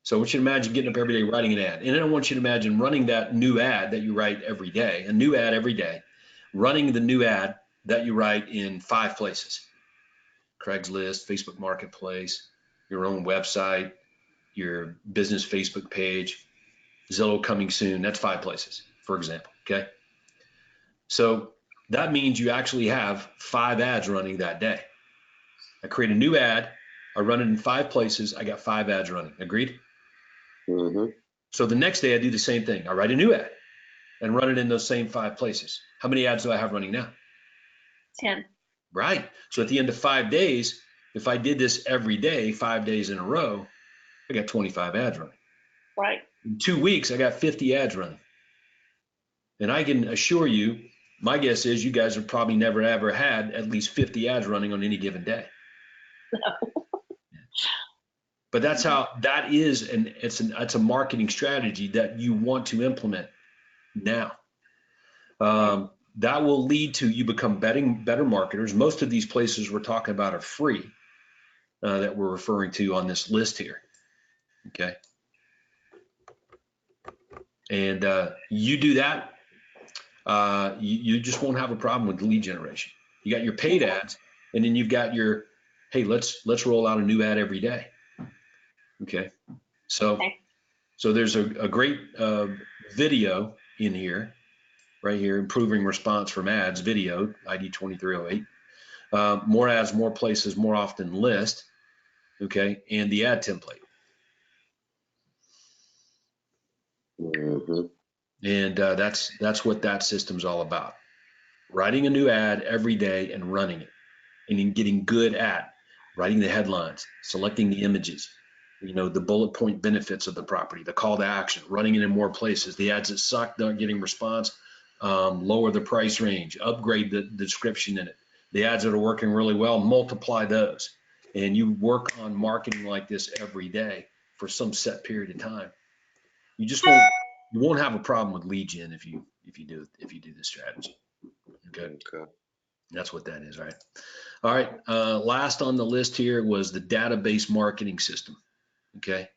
So I want you to imagine getting up every day writing an ad. And then I want you to imagine running that new ad that you write every day, a new ad every day, running the new ad that you write in 5 places. Craigslist, Facebook Marketplace, your own website, your business Facebook page, Zillow coming soon. That's 5 places, for example, okay? So that means you actually have 5 ads running that day. I create a new ad, I run it in 5 places, I got 5 ads running. Agreed? Mm-hmm. So the next day I do the same thing. I write a new ad and run it in those same 5 places. How many ads do I have running now? 10. Right. So at the end of 5 days, if I did this every day, 5 days in a row, I got 25 ads running. Right. In 2 weeks, I got 50 ads running. And I can assure you, my guess is you guys have probably never ever had at least 50 ads running on any given day. No. But that's how that is, and it's a marketing strategy that you want to implement now. That will lead to you become better marketers. Most of these places we're talking about are free that we're referring to on this list here. Okay. And you do that, you just won't have a problem with lead generation. You got your paid ads, and then you've got your, hey, let's roll out a new ad every day. Okay. So Okay. So there's a great video in here, right here, improving response from ads video, ID 2308. More ads, more places, more often list, okay, and the ad template. Mm-hmm. And that's what that system's all about. Writing a new ad every day and running it, and then getting good at writing the headlines, selecting the images, you know, the bullet point benefits of the property, the call to action, running it in more places. The ads that suck, not getting response, lower the price range, upgrade the description in it. The ads that are working really well, multiply those. And you work on marketing like this every day for some set period of time. You won't have a problem with lead gen if you do this strategy. Okay. That's what that is, right? All right. Last on the list here was the database marketing system. Okay.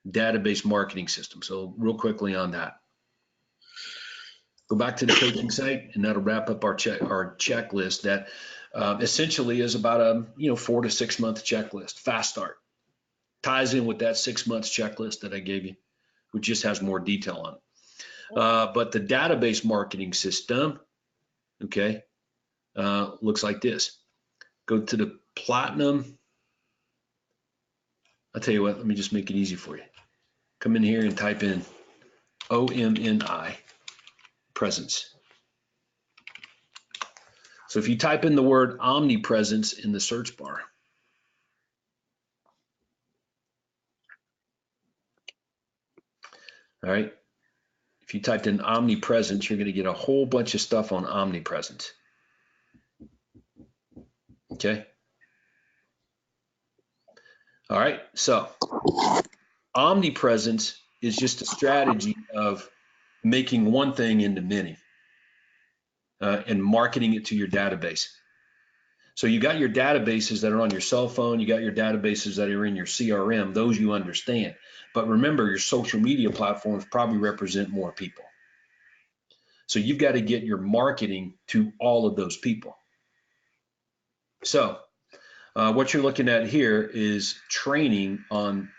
Database marketing system. So real quickly on that. Go back to the coaching site, and that'll wrap up our checklist that essentially is about a 4 to 6 month checklist. Fast start. Ties in with that 6 months checklist that I gave you, which just has more detail on it. But the database marketing system, okay, looks like this. Go to the platinum. I'll tell you what, let me just make it easy for you. Come in here and type in OMNI, presence. So if you type in the word omnipresence in the search bar, all right, if you typed in omnipresence, you're going to get a whole bunch of stuff on omnipresence. Okay. All right, so omnipresence is just a strategy of making one thing into many and marketing it to your database. So you got your databases that are on your cell phone, you got your databases that are in your CRM, those you understand. But remember, your social media platforms probably represent more people. So you've got to get your marketing to all of those people. So what you're looking at here is training on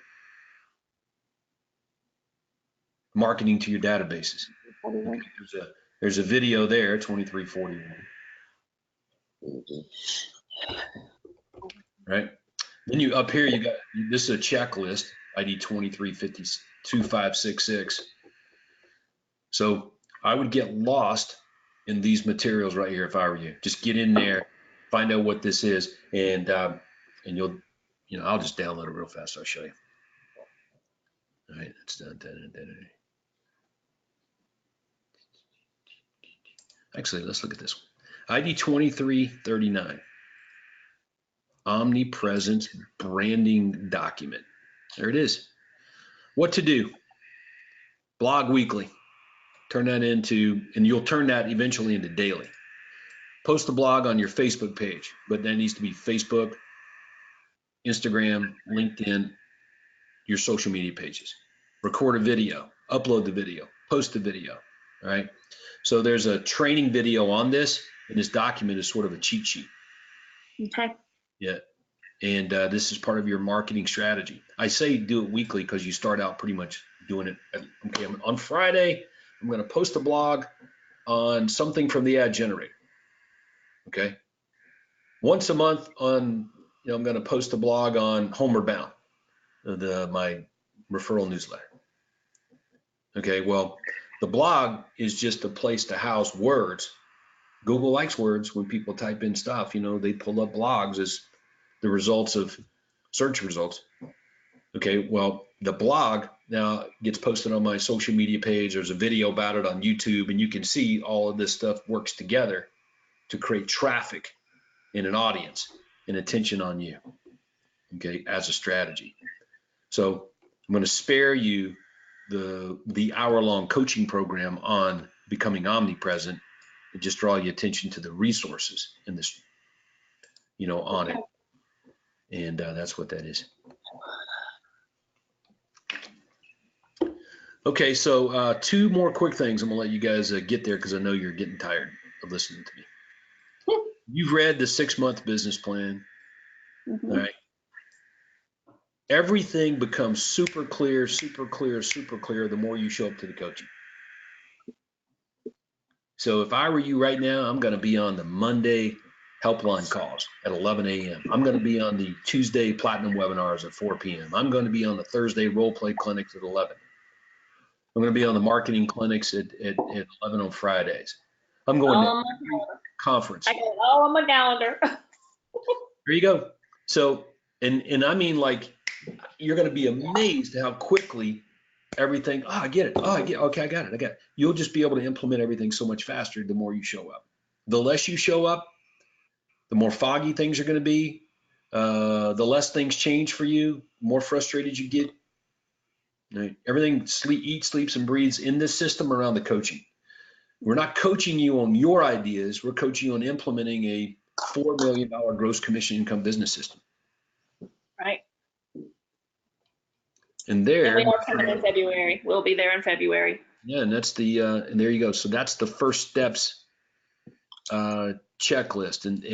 marketing to your databases. Okay, there's a video there, 2341. Right. Then you up here, you got, this is a checklist, ID 23502566. So I would get lost in these materials right here if I were you. Just get in there, find out what this is, and you'll, I'll just download it real fast. I'll show you. All right, it's done. Actually, let's look at this one. ID 2339. Omnipresence branding document. There it is. What to do? Blog weekly. Turn that into, and you'll turn that eventually into daily. Post a blog on your Facebook page, but that needs to be Facebook, Instagram, LinkedIn, your social media pages. Record a video, upload the video, post the video. All right. So there's a training video on this, and this document is sort of a cheat sheet. Okay. Yeah. And this is part of your marketing strategy. I say do it weekly because you start out pretty much doing it. Okay, on Friday, I'm going to post a blog on something from the ad generator. Okay. Once a month I'm going to post a blog on Homeward Bound, my referral newsletter. Okay. Well, the blog is just a place to house words. Google likes words. When people type in stuff, they pull up blogs as the results of search results. Okay, well, the blog now gets posted on my social media page. There's a video about it on YouTube, and you can see all of this stuff works together to create traffic in an audience and attention on you, okay, as a strategy. So I'm going to spare you the hour-long coaching program on becoming omnipresent and just draw your attention to the resources in this, on it. And that's what that is. Okay, so 2 more quick things. I'm gonna let you guys get there because I know you're getting tired of listening to me. You've read the 6-month business plan, all right? Everything becomes super clear the more you show up to the coaching. So if I were you right now, I'm going to be on the Monday helpline calls at 11 a.m. I'm going to be on the Tuesday platinum webinars at 4 p.m. I'm going to be on the Thursday role play clinics at 11. I'm going to be on the marketing clinics at 11 on Fridays. I'm going to conference. I got it all on my calendar. There you go. So, and I mean, like, you're going to be amazed how quickly everything, I get it. Okay, I got it. You'll just be able to implement everything so much faster the more you show up. The less you show up, the more foggy things are going to be. The less things change for you, the more frustrated you get. Right? Everything eats, sleeps, and breathes in this system around the coaching. We're not coaching you on your ideas. We're coaching you on implementing a $4 million gross commission income business system. Right. And there, And we are coming in February. We'll be there in February. yeah, and that's the and there you go. So that's the first steps checklist, and